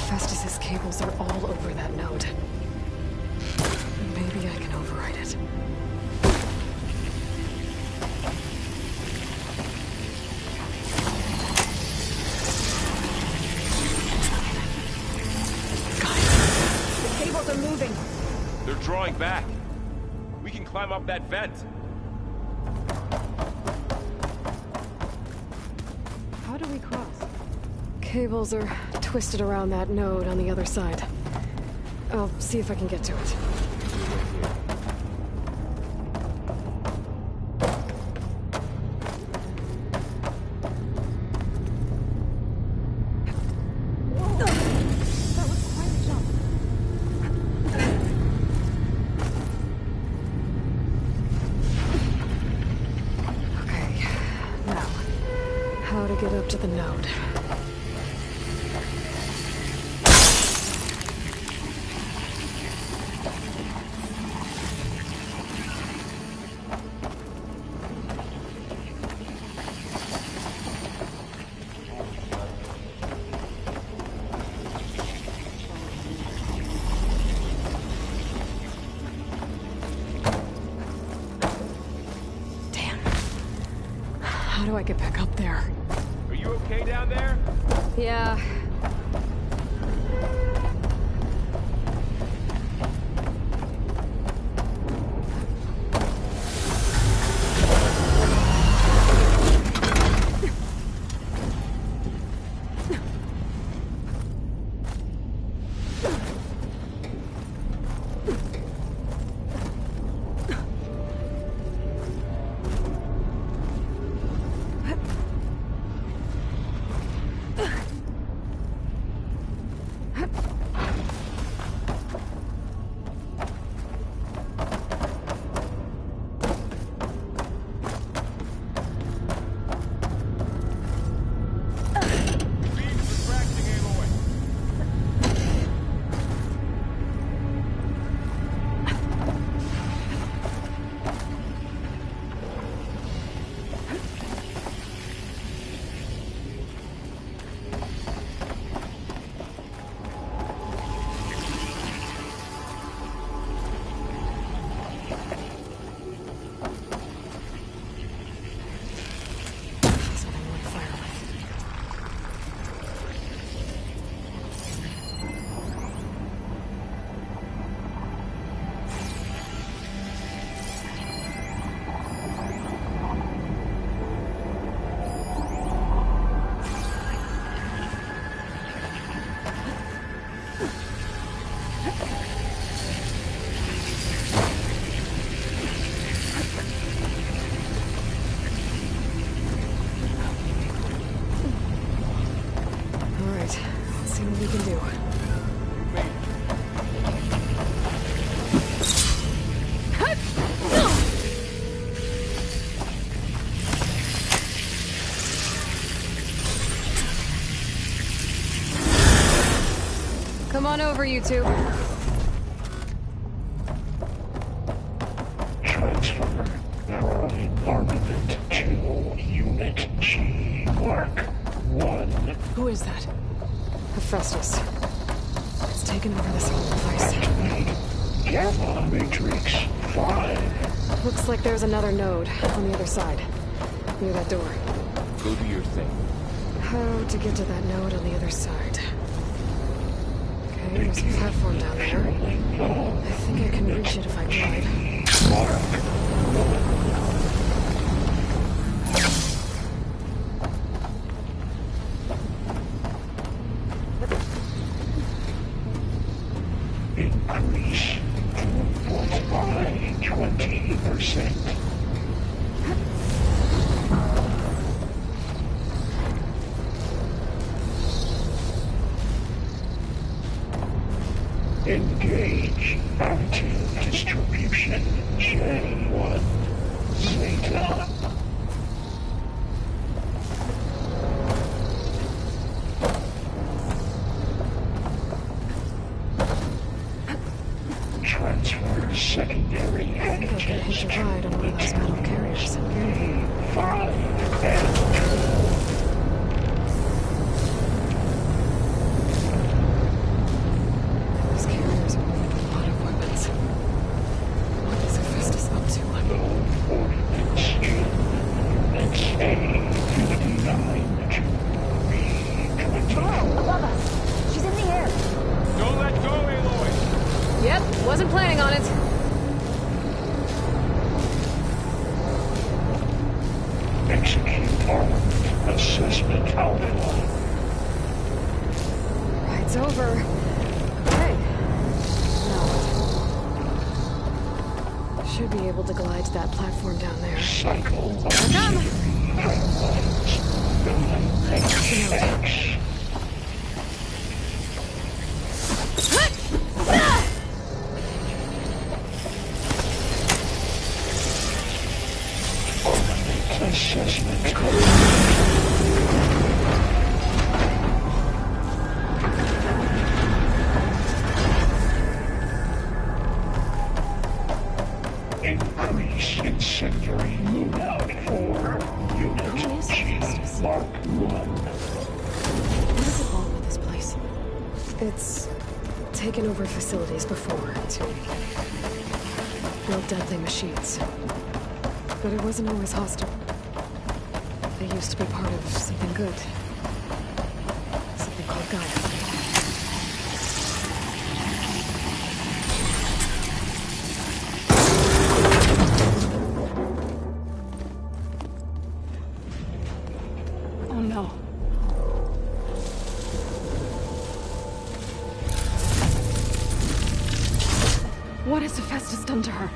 S1: Festus's cables are all over that node. Maybe I can override it.
S3: Cables are moving.
S10: They're drawing back. We can climb up that vent.
S1: How do we cross? Cables are twisted around that node on the other side. I'll see if I can get to it. How to get up to the node. How do I get back up there?
S12: Are you okay down there?
S1: Yeah. Come on over, you two.
S18: Transfer Prime Armament to Unit G, Mark 1.
S1: Who is that? Hephaestus. It's taken over this whole place.
S18: Gamma Matrix 5.
S1: Looks like there's another node on the other side, near that door.
S10: Go do your thing.
S1: How to get to that node on the other side? Okay, there's a platform down there. I think I can reach it if I glide.
S18: Increase throughput by 20%. Engage active distribution J1 Zeta. Transfer secondary
S1: I think I can hitch a ride on one of those metal carriers.
S18: 5 and
S1: Those carriers are moving with a lot of weapons. What is Hephaestus up to?
S18: Ordnance Units A-59 to B-24.
S15: Above us! She's in the air!
S12: Don't let go, Aloy!
S1: Yep, wasn't planning on it.
S18: Execute armament assessment outline.
S1: Ride's over. Okay. Now what? Should be able to glide to that platform down there.
S18: Cycle of
S1: Here I come!
S18: X. Assessment code. Increase incendiary loadout for Unit G Mark 1.
S1: What does it want with this place? It's taken over facilities before to build deadly machines. But it wasn't always hostile. they used to be part of something good. Something called Gaia.
S11: Oh no. What has Hephaestus done to her?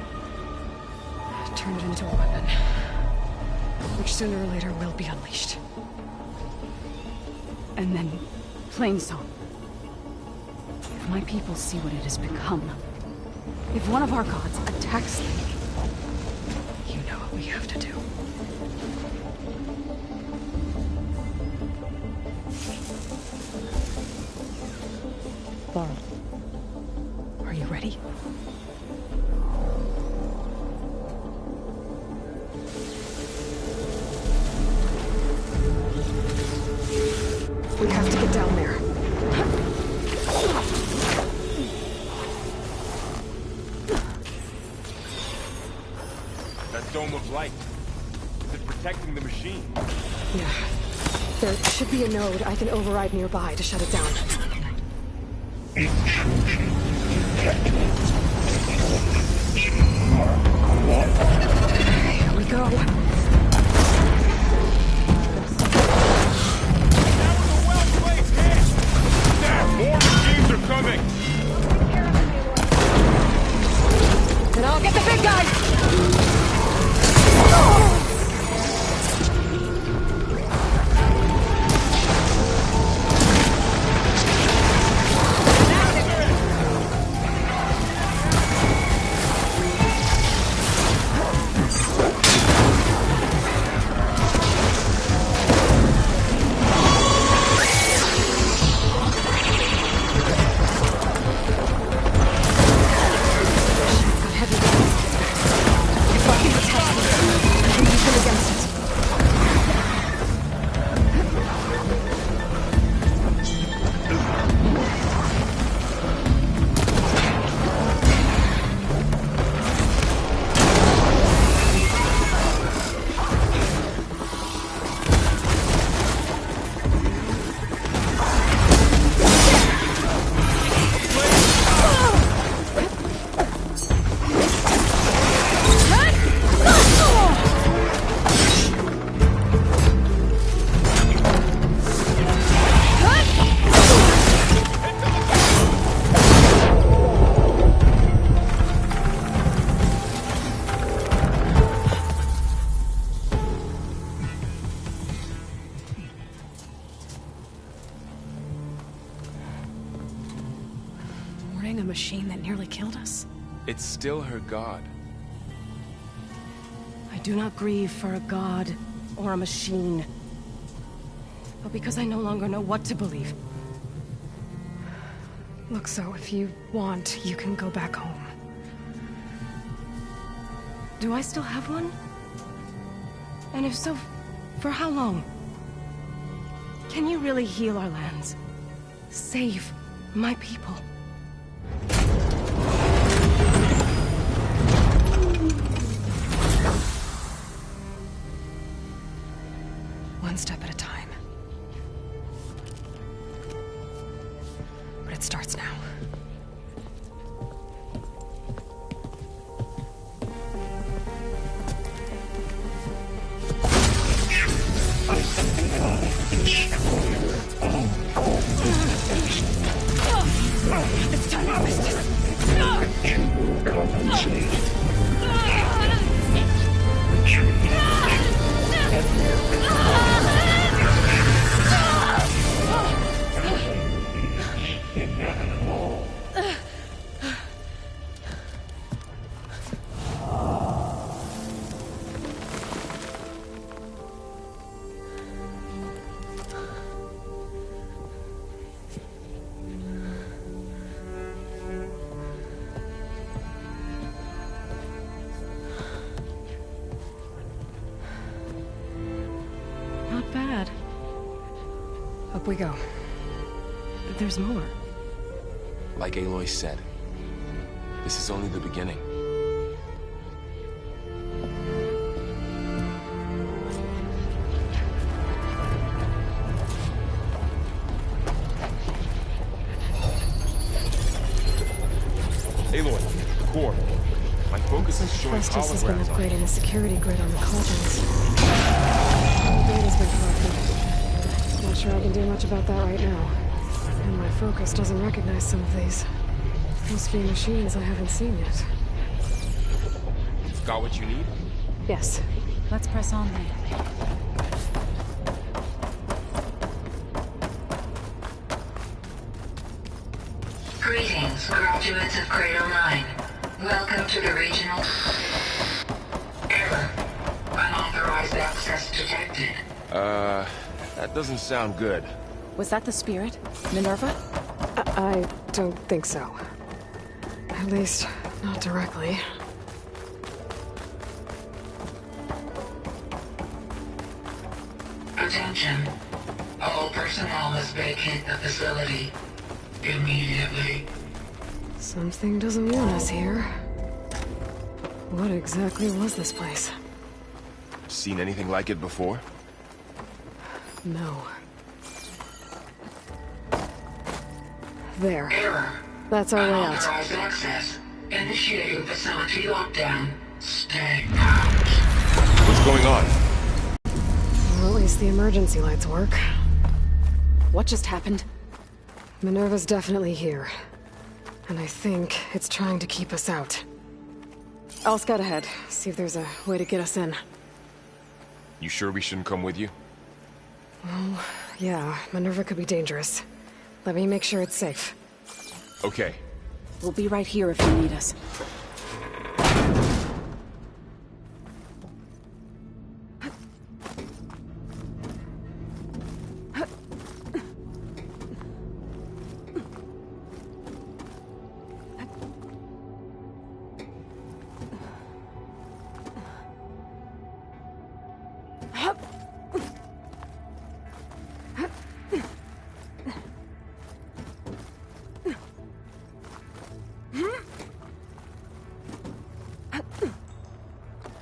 S1: Turned it into a weapon, which sooner or later will be unleashed.
S11: And then, plain so. If my people see what it has become, if one of our gods attacks them,
S1: you know what we have to do. Varl, are you ready? We have to get down there.
S10: That dome of light. Is it protecting the machine?
S1: Yeah. There should be a node I can override nearby to shut it down.
S18: Intrusion detected.
S1: Here we go.
S10: More machines are coming!
S15: Then I'll get the big guy!
S11: A machine that nearly killed us?
S10: It's still her god.
S15: I do not grieve for a god or a machine, but because I no longer know what to believe.
S1: Look, so if you want, you can go back home.
S15: Do I still have one? And if so, for how long? Can you really heal our lands? Save my people?
S1: One step at a time. But it starts now.
S15: It's time to miss this. Not bad.
S1: Up we go.
S15: There's more.
S10: Like Aloy said, this is only the beginning. Aloy, core. My focus is showing
S1: Festus has been
S10: holograms on it.
S1: upgrading the security grid on the cauldrons. The data's been corrupted. Not sure I can do much about that right now. And my focus doesn't recognize some of these. Must be machines I haven't seen yet.
S10: Got what you need?
S1: Yes.
S11: Let's press on then.
S6: Greetings, graduates of Cradle 9. Welcome to the regional... Error. Unauthorized access detected.
S10: That doesn't sound good.
S11: Was that the spirit? Minerva?
S1: I don't think so. At least, not directly.
S6: Attention. All personnel must vacate the facility. Immediately.
S1: Something doesn't want us here. What exactly was this place?
S10: Seen anything like it before?
S1: No. There.
S6: Error.
S1: That's our way out.
S6: Unauthorized access. Initiating facility lockdown. Stay out.
S10: What's going on?
S1: Well, at least the emergency lights work.
S11: What just happened?
S1: Minerva's definitely here. And I think it's trying to keep us out. I'll scout ahead, see if there's a way to get us in.
S10: You sure we shouldn't come with you?
S1: Well, yeah, Minerva could be dangerous. Let me make sure it's safe.
S10: Okay.
S11: We'll be right here if you need us.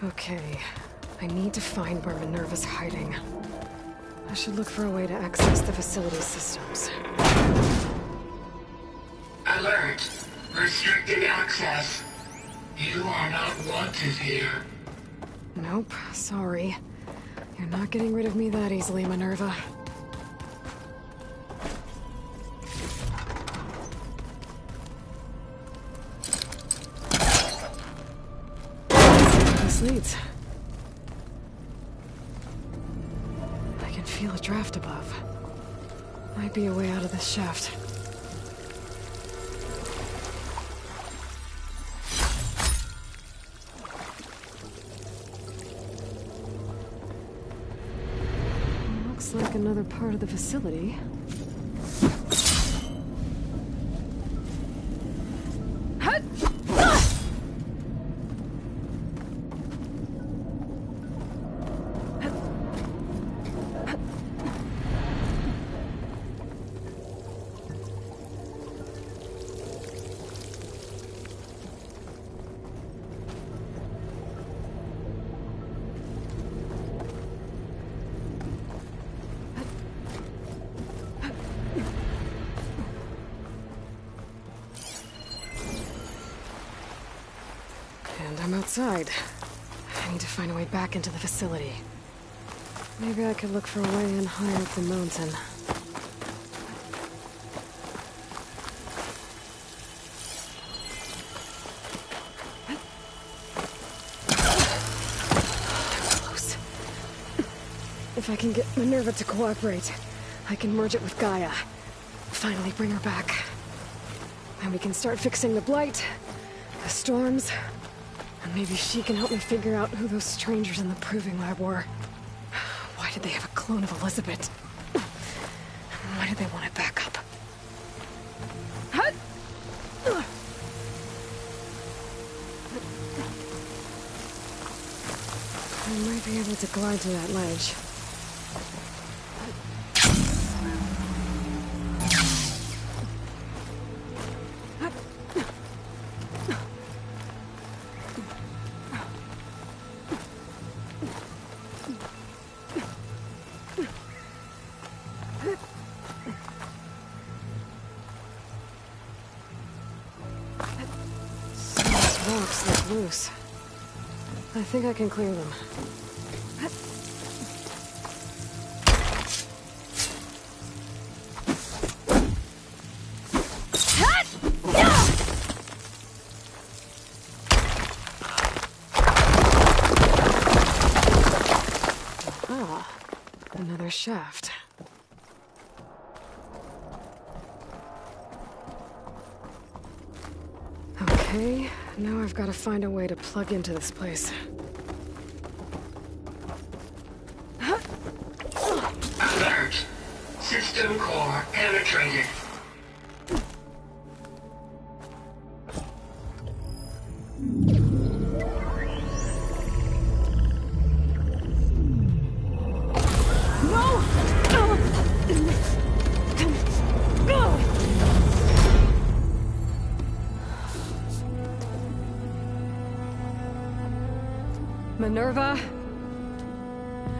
S11: Okay, I need to find where Minerva's hiding. I should look for a way to access the facility systems.
S6: Alert. Restricted access. You are not wanted here.
S1: Nope, sorry. You're not getting rid of me that easily, Minerva. This leads. I can feel a draft above. Might be a way out of this shaft. Looks like another part of the facility. And I'm outside. I need to find a way back into the facility. Maybe I could look for a way in higher up the mountain. Close. If I can get Minerva to cooperate, I can merge it with Gaia. Finally bring her back. Then we can start fixing the Blight, the storms, and maybe she can help me figure out who those strangers in the proving lab were. Why did they have a clone of Elizabeth? Why did they want it back up? I might be able to glide to that ledge. rocks look loose. I think I can clear them. Ah, another shaft. Okay, now I've got to find a way to plug into this place.
S6: Alert! System core penetrated.
S1: Minerva,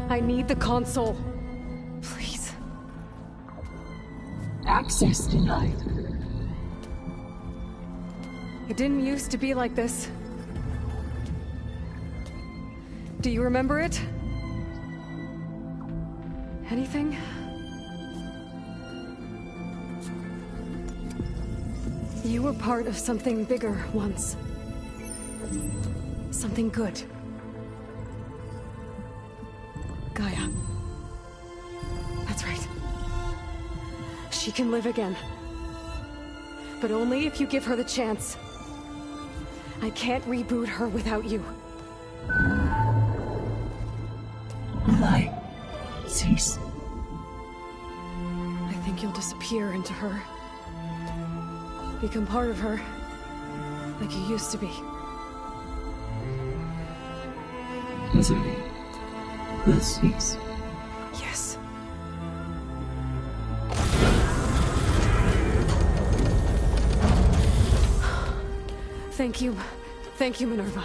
S1: I need the console. Please.
S4: Access denied.
S1: It didn't used to be like this. Do you remember it? Anything? You were part of something bigger once. Something good. Gaia. That's right. She can live again. But only if you give her the chance. I can't reboot her without you.
S4: Light. Cease.
S1: I think you'll disappear into her. Become part of her. Like you used to be.
S4: Misery. Will cease.
S1: Yes. Thank you. Thank you, Minerva.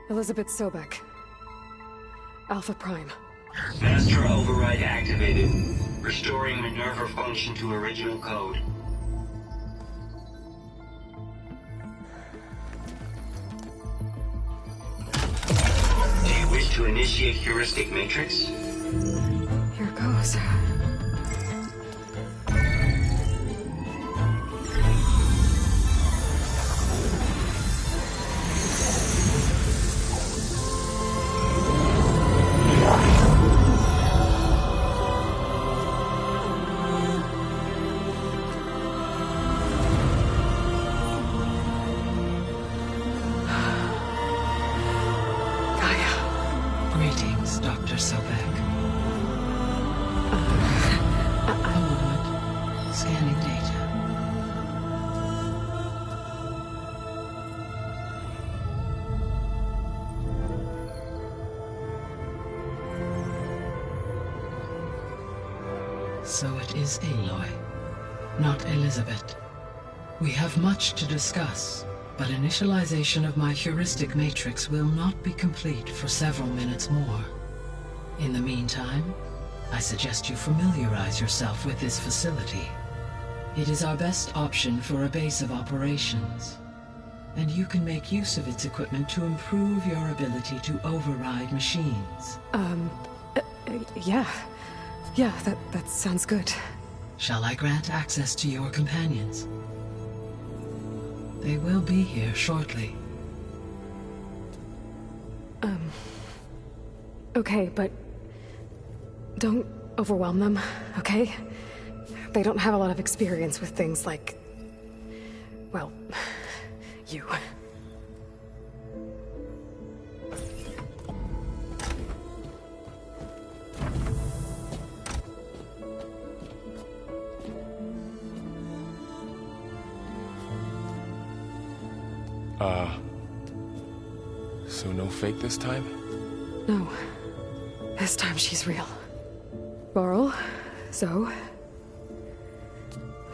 S1: Elizabeth Sobek. Alpha Prime.
S19: Master override activated. Restoring Minerva function to original code. Do you wish to initiate heuristic matrix?
S1: Here goes.
S4: Greetings, Dr. Sobek. Scanning data. So it is Aloy, not Elizabeth. We have much to discuss, but initialization of my heuristic matrix will not be complete for several minutes more. In the meantime, I suggest you familiarize yourself with this facility. It is our best option for a base of operations, and you can make use of its equipment to improve your ability to override machines.
S1: Yeah. Yeah, that sounds good.
S4: Shall I grant access to your companions? They will be here shortly.
S1: Okay, but don't overwhelm them, okay? They don't have a lot of experience with things like, well, you.
S10: So no fake this time?
S1: No. This time she's real. Varl, Zoe.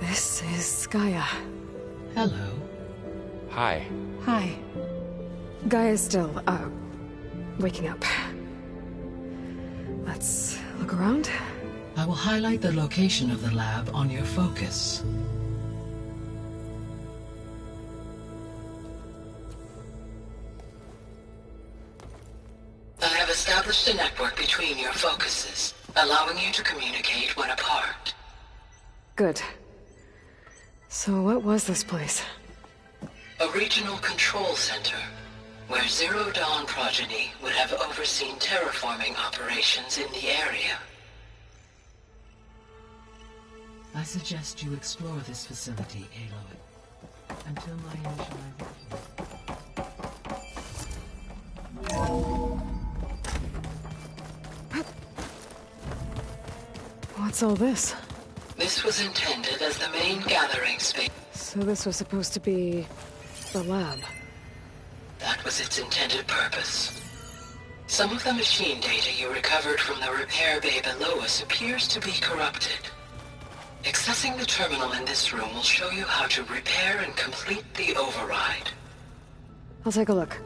S1: This is Gaia.
S4: Hello.
S10: Hi.
S1: Hi. Gaia's still, waking up. Let's Look around.
S4: I will highlight the location of the lab on your focus.
S6: I have established a network between your focuses, allowing you to communicate when apart.
S1: Good. So what was this place?
S6: A regional control center, where Zero Dawn progeny would have overseen terraforming operations in the area.
S4: I suggest you explore this facility, Aloy, until my initialization.
S1: What's all this?
S6: This was intended as the main gathering space.
S1: So this was supposed to be the lab.
S6: That was its intended purpose. Some of the machine data you recovered from the repair bay below us appears to be corrupted. Accessing the terminal in this room will show you how to repair and complete the override.
S1: I'll take a look.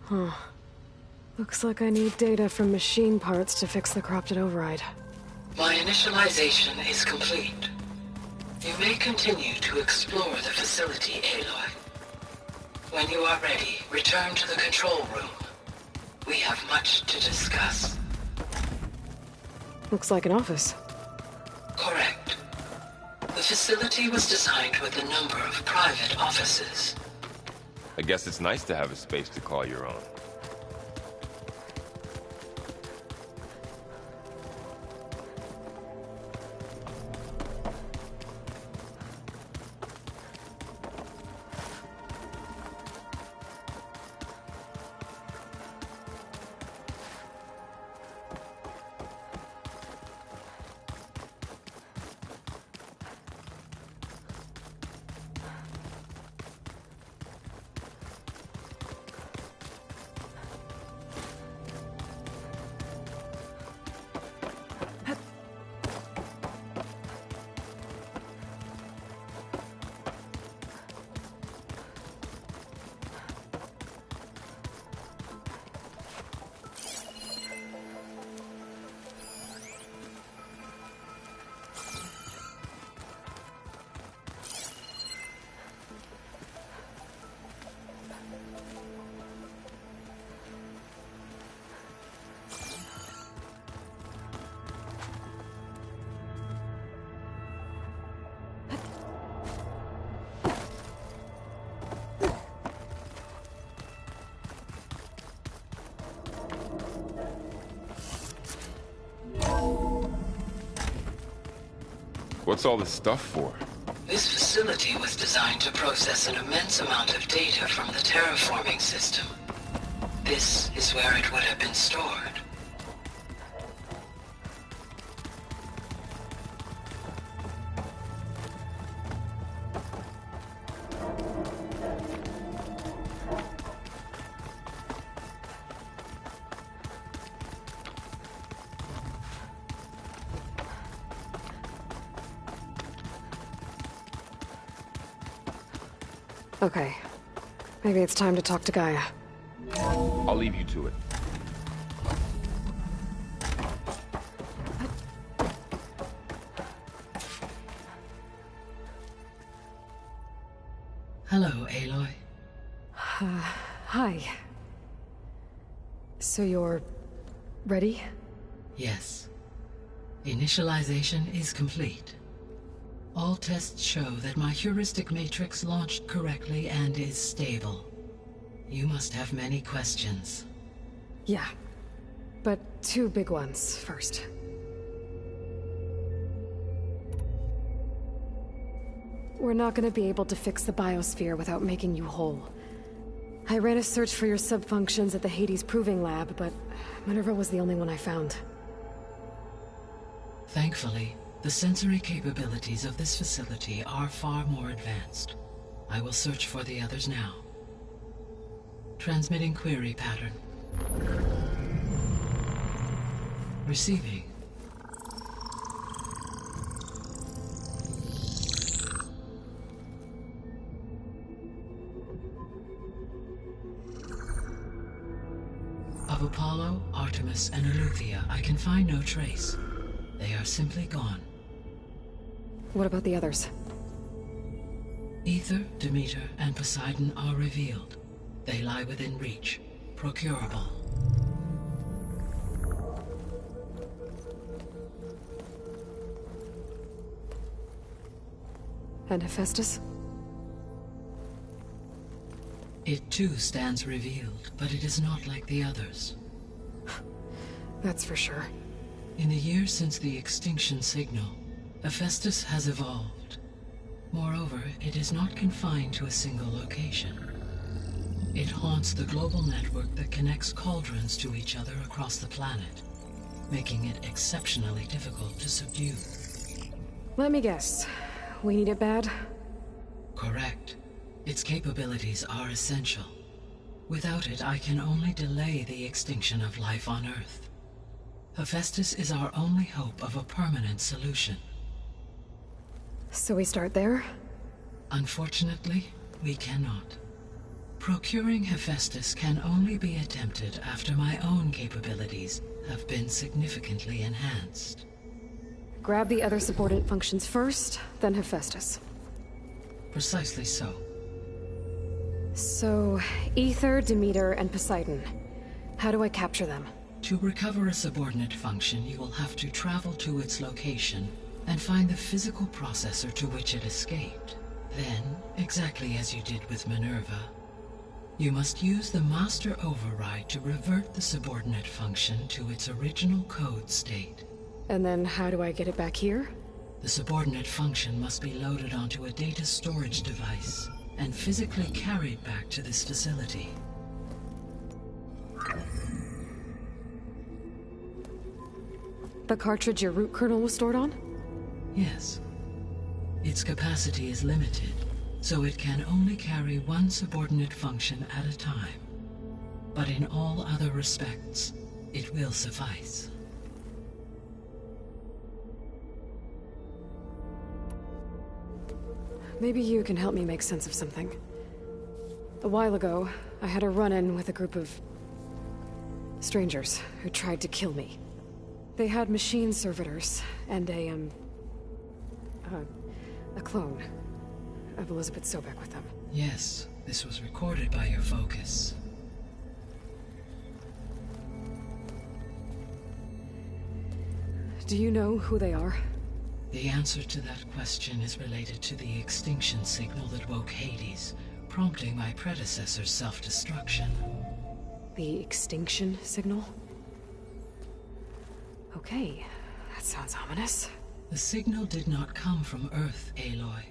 S1: Huh. Looks like I need data from machine parts to fix the corrupted override.
S6: My initialization is complete. You may continue to explore the facility, Aloy. When you are ready, return to the control room. We have much to discuss.
S1: Looks like an office.
S6: Correct. The facility was designed with a number of private offices.
S10: I guess it's nice to have a space to call your own. What's all this stuff for?
S6: This facility was designed to process an immense amount of data from the terraforming system. This is where it would have been stored.
S1: Okay. Maybe it's time to talk to Gaia.
S10: I'll leave you to it.
S4: Hello, Aloy.
S1: Hi. So you're ready?
S4: Yes. Initialization is complete. All tests show that my heuristic matrix launched correctly and is stable. You must have many questions.
S1: Yeah. But two big ones first. We're not gonna be able to fix the biosphere without making you whole. I ran a search for your subfunctions at the Hades Proving Lab, but Minerva was the only one I found.
S4: Thankfully, the sensory capabilities of this facility are far more advanced. I will search for the others now. Transmitting query pattern. Receiving. Apollo, Artemis, and Eleuthia, I can find no trace. They are simply gone.
S1: What about the others?
S4: Aether, Demeter, and Poseidon are revealed. They lie within reach, procurable.
S1: And Hephaestus?
S4: It too stands revealed, but it is not like the others.
S1: That's for sure.
S4: In the years since the extinction signal, Hephaestus has evolved. Moreover, it is not confined to a single location. It haunts the global network that connects cauldrons to each other across the planet, making it exceptionally difficult to subdue.
S1: Let me guess. We need it bad?
S4: Correct. Its capabilities are essential. Without it, I can only delay the extinction of life on Earth. Hephaestus is our only hope of a permanent solution.
S1: So we start there?
S4: Unfortunately, we cannot. Procuring Hephaestus can only be attempted after my own capabilities have been significantly enhanced.
S1: Grab the other subordinate functions first, then Hephaestus.
S4: Precisely so.
S1: So, Aether, Demeter, and Poseidon. How do I capture them?
S4: To recover a subordinate function, you will have to travel to its location and find the physical processor to which it escaped. Then, exactly as you did with Minerva, you must use the master override to revert the subordinate function to its original code state.
S1: And then how do I get it back here?
S4: The subordinate function must be loaded onto a data storage device and physically carried back to this facility.
S1: The cartridge your root kernel was stored on?
S4: Yes. Its capacity is limited, so it can only carry one subordinate function at a time. But in all other respects, it will suffice.
S1: Maybe you can help me make sense of something. A while ago, I had a run-in with a group of strangers who tried to kill me. They had machine servitors and a clone of Elizabeth Sobek with them.
S4: Yes, this was recorded by your focus.
S1: Do you know who they are?
S4: The answer to that question is related to the extinction signal that woke Hades, prompting my predecessor's self-destruction.
S1: The extinction signal? Okay, that sounds ominous.
S4: The signal did not come from Earth, Aloy.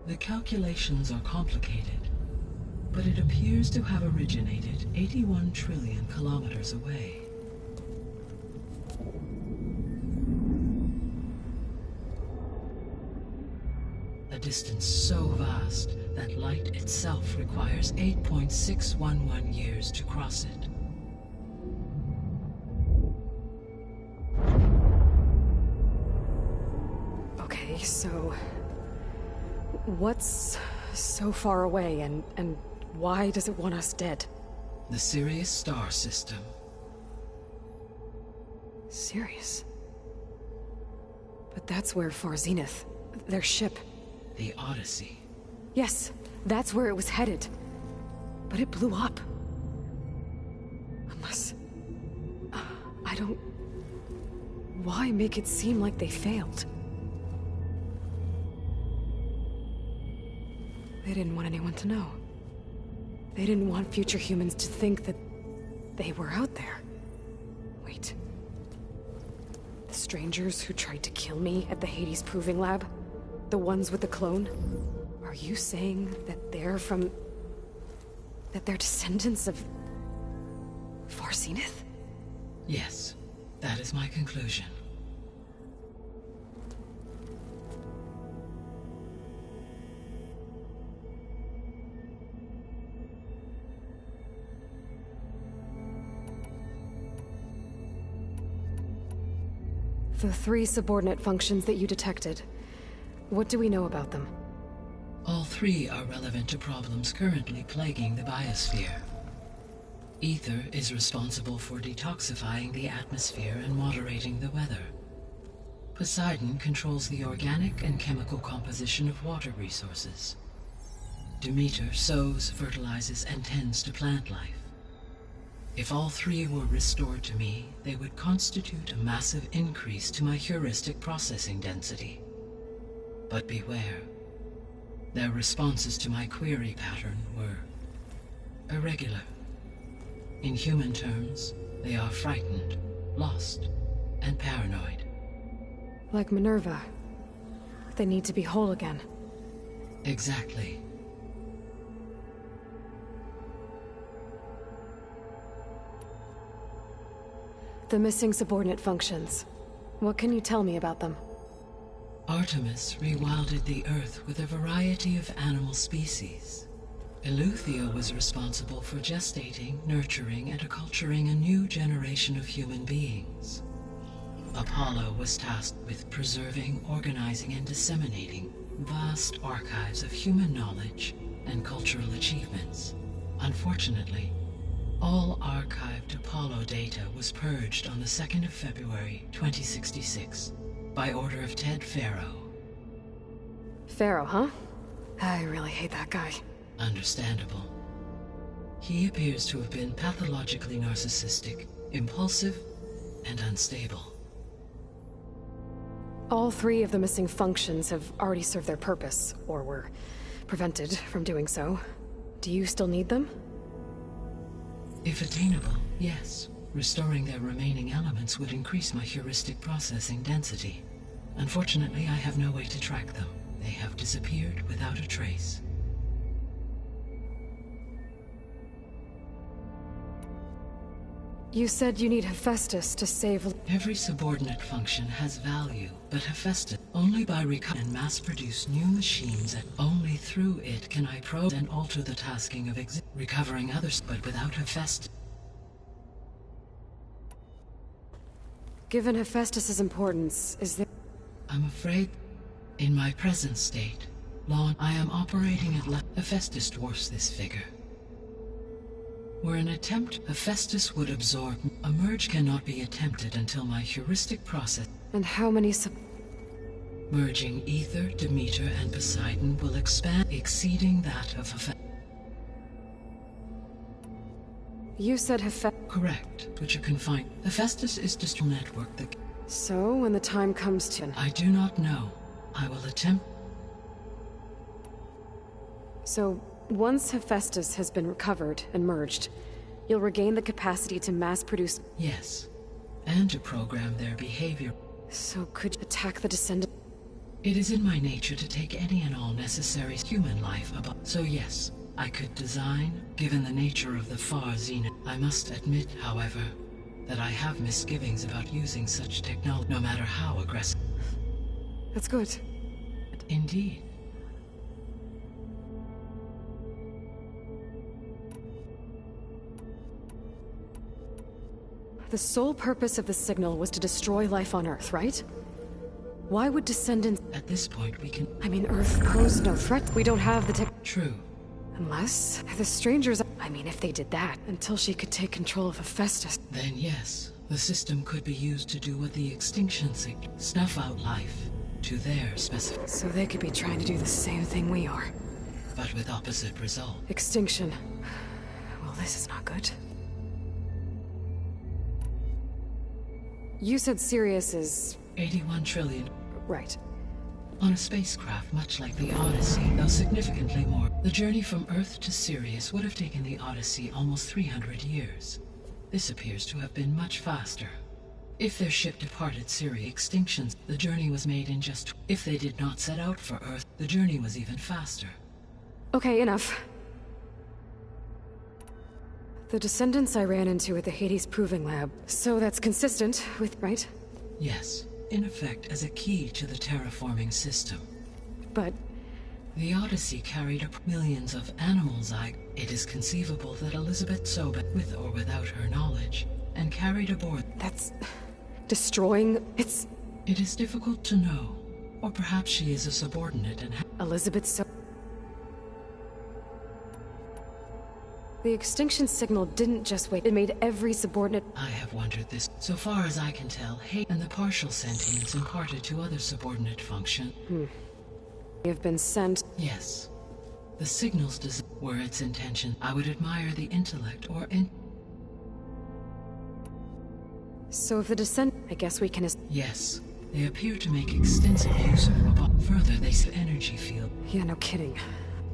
S4: The calculations are complicated, but it appears to have originated 81 trillion kilometers away. A distance so vast that light itself requires 8.611 years to cross it.
S1: Okay, so what's so far away and why does it want us dead?
S4: The Sirius star system.
S1: Sirius? But that's where Far Zenith, their ship...
S4: The Odyssey.
S1: Yes, that's where it was headed. But it blew up. Unless... I don't... Why make it seem like they failed? They didn't want anyone to know. They didn't want future humans to think that they were out there. Wait. The strangers who tried to kill me at the Hades Proving Lab? The ones with the clone? Are you saying that they're from... that they're descendants of... Far Zenith?
S4: Yes, that is my conclusion.
S1: The 3 subordinate functions that you detected. What do we know about them?
S4: All three are relevant to problems currently plaguing the biosphere. Ether is responsible for detoxifying the atmosphere and moderating the weather. Poseidon controls the organic and chemical composition of water resources. Demeter sows, fertilizes, and tends to plant life. If all three were restored to me, they would constitute a massive increase to my heuristic processing density. But beware. Their responses to my query pattern were irregular. In human terms, they are frightened, lost, and paranoid.
S1: Like Minerva. They need to be whole again.
S4: Exactly.
S1: The missing subordinate functions. What can you tell me about them?
S4: Artemis rewilded the Earth with a variety of animal species. Eleuthia was responsible for gestating, nurturing, and acculturating a new generation of human beings. Apollo was tasked with preserving, organizing, and disseminating vast archives of human knowledge and cultural achievements. Unfortunately, all archived Apollo data was purged on the 2nd of February, 2066, by order of ㅎㄧ.
S1: Pharaoh, huh? I really hate that guy.
S4: Understandable. He appears to have been pathologically narcissistic, impulsive, and unstable.
S1: All three of the missing functions have already served their purpose, or were prevented from doing so. Do you still need them?
S4: If attainable, yes. Restoring their remaining elements would increase my heuristic processing density. Unfortunately, I have no way to track them. They have disappeared without a trace.
S1: You said you need Hephaestus to save...
S4: Every subordinate function has value, but Hephaestus, only by recovering and mass-produce new machines, and only through it can I probe and alter the tasking of recovering others, but without Hephaestus.
S1: Given Hephaestus's importance, is there...
S4: I'm afraid, in my present state, I am operating at Hephaestus dwarfs this figure. Were an attempt, Hephaestus would absorb. A merge cannot be attempted until my heuristic process...
S1: And how many
S4: Merging Ether, Demeter, and Poseidon will expand, exceeding that of Hephaestus.
S1: You said Hephaestus...
S4: Correct, which are confined. Hephaestus is the network that...
S1: So, when the time comes to...
S4: I do not know. I will attempt...
S1: So, once Hephaestus has been recovered and merged, you'll regain the capacity to mass-produce...
S4: Yes, and to program their behavior.
S1: So could you attack the descendant?
S4: It is in my nature to take any and all necessary human life above. So yes, I could design, given the nature of the far zenith. I must admit, however, that I have misgivings about using such technology, no matter how aggressive.
S1: That's good.
S4: Indeed.
S1: The sole purpose of the signal was to destroy life on Earth, right? Why would descendants...
S4: At this point, we can...
S1: I mean, Earth posed no threat. We don't have the tech...
S4: True.
S1: Unless the strangers... I mean, if they did that, until she could take control of Hephaestus...
S4: Then yes, the system could be used to do what the extinction signal... Snuff out life, to their specific...
S1: So they could be trying to do the same thing we are.
S4: But with opposite result.
S1: Extinction. Well, this is not good. You said Sirius is...
S4: 81 trillion.
S1: Right.
S4: On a spacecraft much like the Odyssey, though significantly more. The journey from Earth to Sirius would have taken the Odyssey almost 300 years. This appears to have been much faster. If their ship departed Sirius extinctions, the journey was made in just... If they did not set out for Earth, the journey was even faster.
S1: Okay, enough. The descendants I ran into at the Hades Proving Lab. So that's consistent with... right?
S4: Yes. In effect, as a key to the terraforming system.
S1: But...
S4: The Odyssey carried up millions of animals. It is conceivable that Elizabeth Sobeck, with or without her knowledge, and carried aboard...
S1: That's... destroying... It's...
S4: It is difficult to know. Or perhaps she is a subordinate and...
S1: Elizabeth The extinction signal didn't just wake, it made every subordinate...
S4: I have wondered this. So far as I can tell, hate and the partial sentience imparted to other subordinate function...
S1: have been sent...
S4: Yes. The signals were its intention. I would admire the intellect or
S1: So if the descent... I guess we can...
S4: Yes. They appear to make extensive use of robot. Further, they see energy field.
S1: Yeah, no kidding.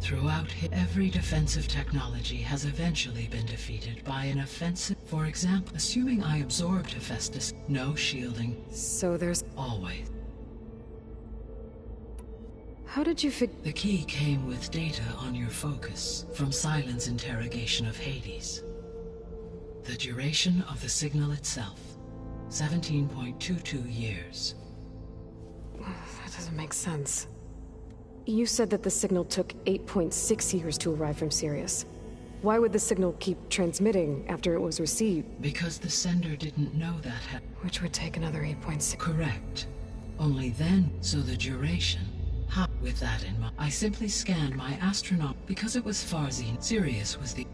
S4: Throughout every defensive technology has eventually been defeated by an offensive. For example, assuming I absorbed Hephaestus, no shielding.
S1: So there's...
S4: Always.
S1: How did you figure...
S4: The key came with data on your focus from Silent's interrogation of Hades. The duration of the signal itself, 17.22 years.
S1: That doesn't make sense. You said that the signal took 8.6 years to arrive from Sirius. Why would the signal keep transmitting after it was received?
S4: Because the sender didn't know that
S1: Which would take another 8.6...
S4: Correct. Only then, so the duration... With that in mind, I simply scanned my astronaut because it was Farzine. Sirius was the...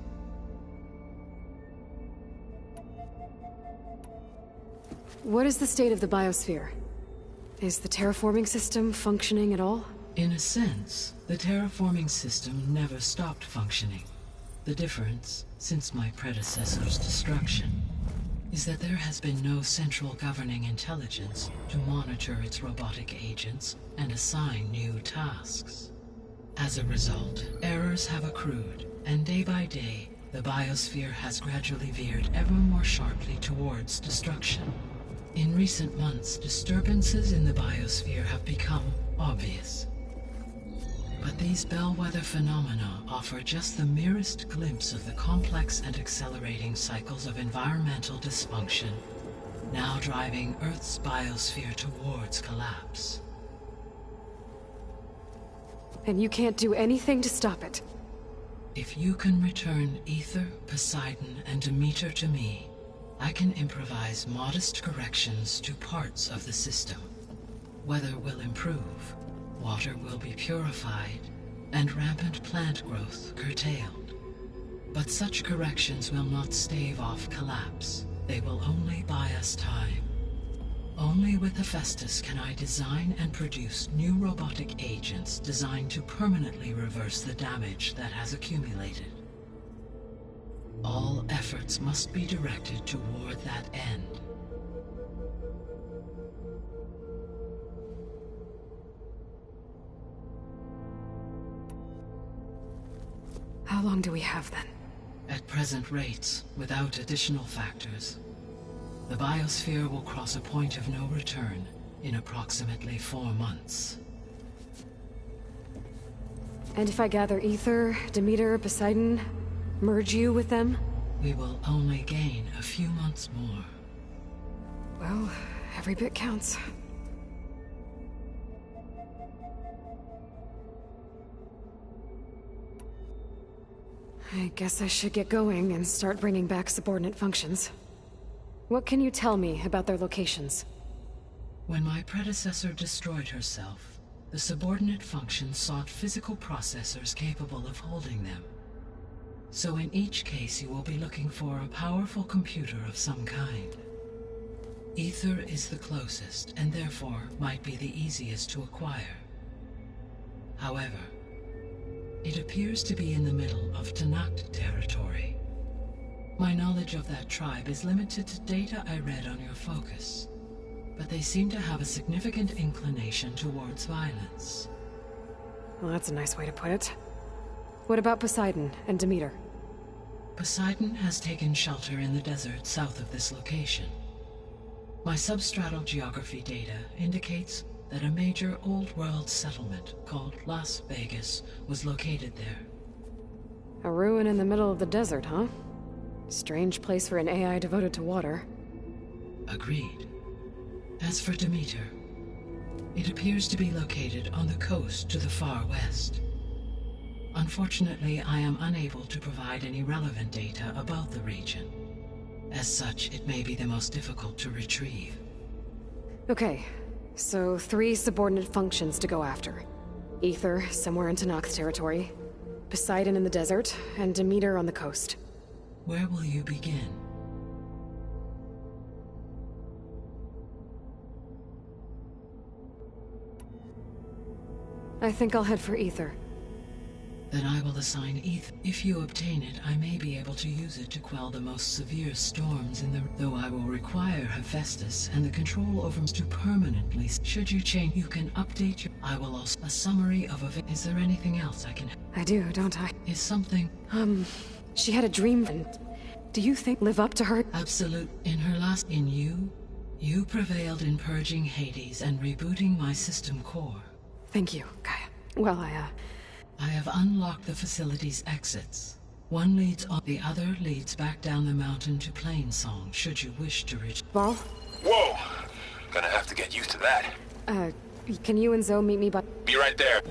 S1: What is the state of the biosphere? Is the terraforming system functioning at all?
S4: In a sense, the terraforming system never stopped functioning. The difference, since my predecessor's destruction, is that there has been no central governing intelligence to monitor its robotic agents and assign new tasks. As a result, errors have accrued, and day by day, the biosphere has gradually veered ever more sharply towards destruction. In recent months, disturbances in the biosphere have become obvious. But these bellwether phenomena offer just the merest glimpse of the complex and accelerating cycles of environmental dysfunction, now driving Earth's biosphere towards collapse.
S1: And you can't do anything to stop it?
S4: If you can return Aether, Poseidon, and Demeter to me, I can improvise modest corrections to parts of the system. Weather will improve, water will be purified, and rampant plant growth curtailed. But such corrections will not stave off collapse. They will only buy us time. Only with Hephaestus can I design and produce new robotic agents designed to permanently reverse the damage that has accumulated. All efforts must be directed toward that end.
S1: How long do we have then?
S4: At present rates, without additional factors, the biosphere will cross a point of no return in approximately 4 months.
S1: And if I gather Aether, Demeter, Poseidon, merge you with them?
S4: We will only gain a few months more.
S1: Well, every bit counts. I guess I should get going and start bringing back subordinate functions. What can you tell me about their locations?
S4: When my predecessor destroyed herself, the subordinate functions sought physical processors capable of holding them. So in each case you will be looking for a powerful computer of some kind. Aether is the closest, and therefore might be the easiest to acquire. However, it appears to be in the middle of Tanakh territory. My knowledge of that tribe is limited to data I read on your focus, but they seem to have a significant inclination towards violence.
S1: Well, that's a nice way to put it. What about Poseidon and Demeter?
S4: Poseidon has taken shelter in the desert south of this location. My substratal geography data indicates that a major old-world settlement called Las Vegas was located there.
S1: A ruin in the middle of the desert, huh? Strange place for an AI devoted to water.
S4: Agreed. As for Demeter, it appears to be located on the coast to the far west. Unfortunately, I am unable to provide any relevant data about the region. As such, it may be the most difficult to retrieve.
S1: Okay, so 3 subordinate functions to go after. Aether, somewhere in Tanakh territory, Poseidon in the desert, and Demeter on the coast.
S4: Where will you begin?
S1: I think I'll head for Ether.
S4: Then I will assign Ether. If you obtain it, I may be able to use it to quell the most severe storms in the... Though I will require Hephaestus and the control over to permanently... Should you change, you can update your... I will also... A summary of events. Is there anything else I can...
S1: I do, don't I?
S4: Is something...
S1: She had a dream, and... Do you think live up to her?
S4: Absolute. In her last... In you? You prevailed in purging Hades and rebooting my system core.
S1: Thank you, Gaia. Well,
S4: I have unlocked the facility's exits. One leads on, the other leads back down the mountain to Plainsong, should you wish to reach...
S1: Ball?
S10: Whoa! Gonna have to get used to that.
S1: Can you and Zoe meet me by...
S10: Be right there.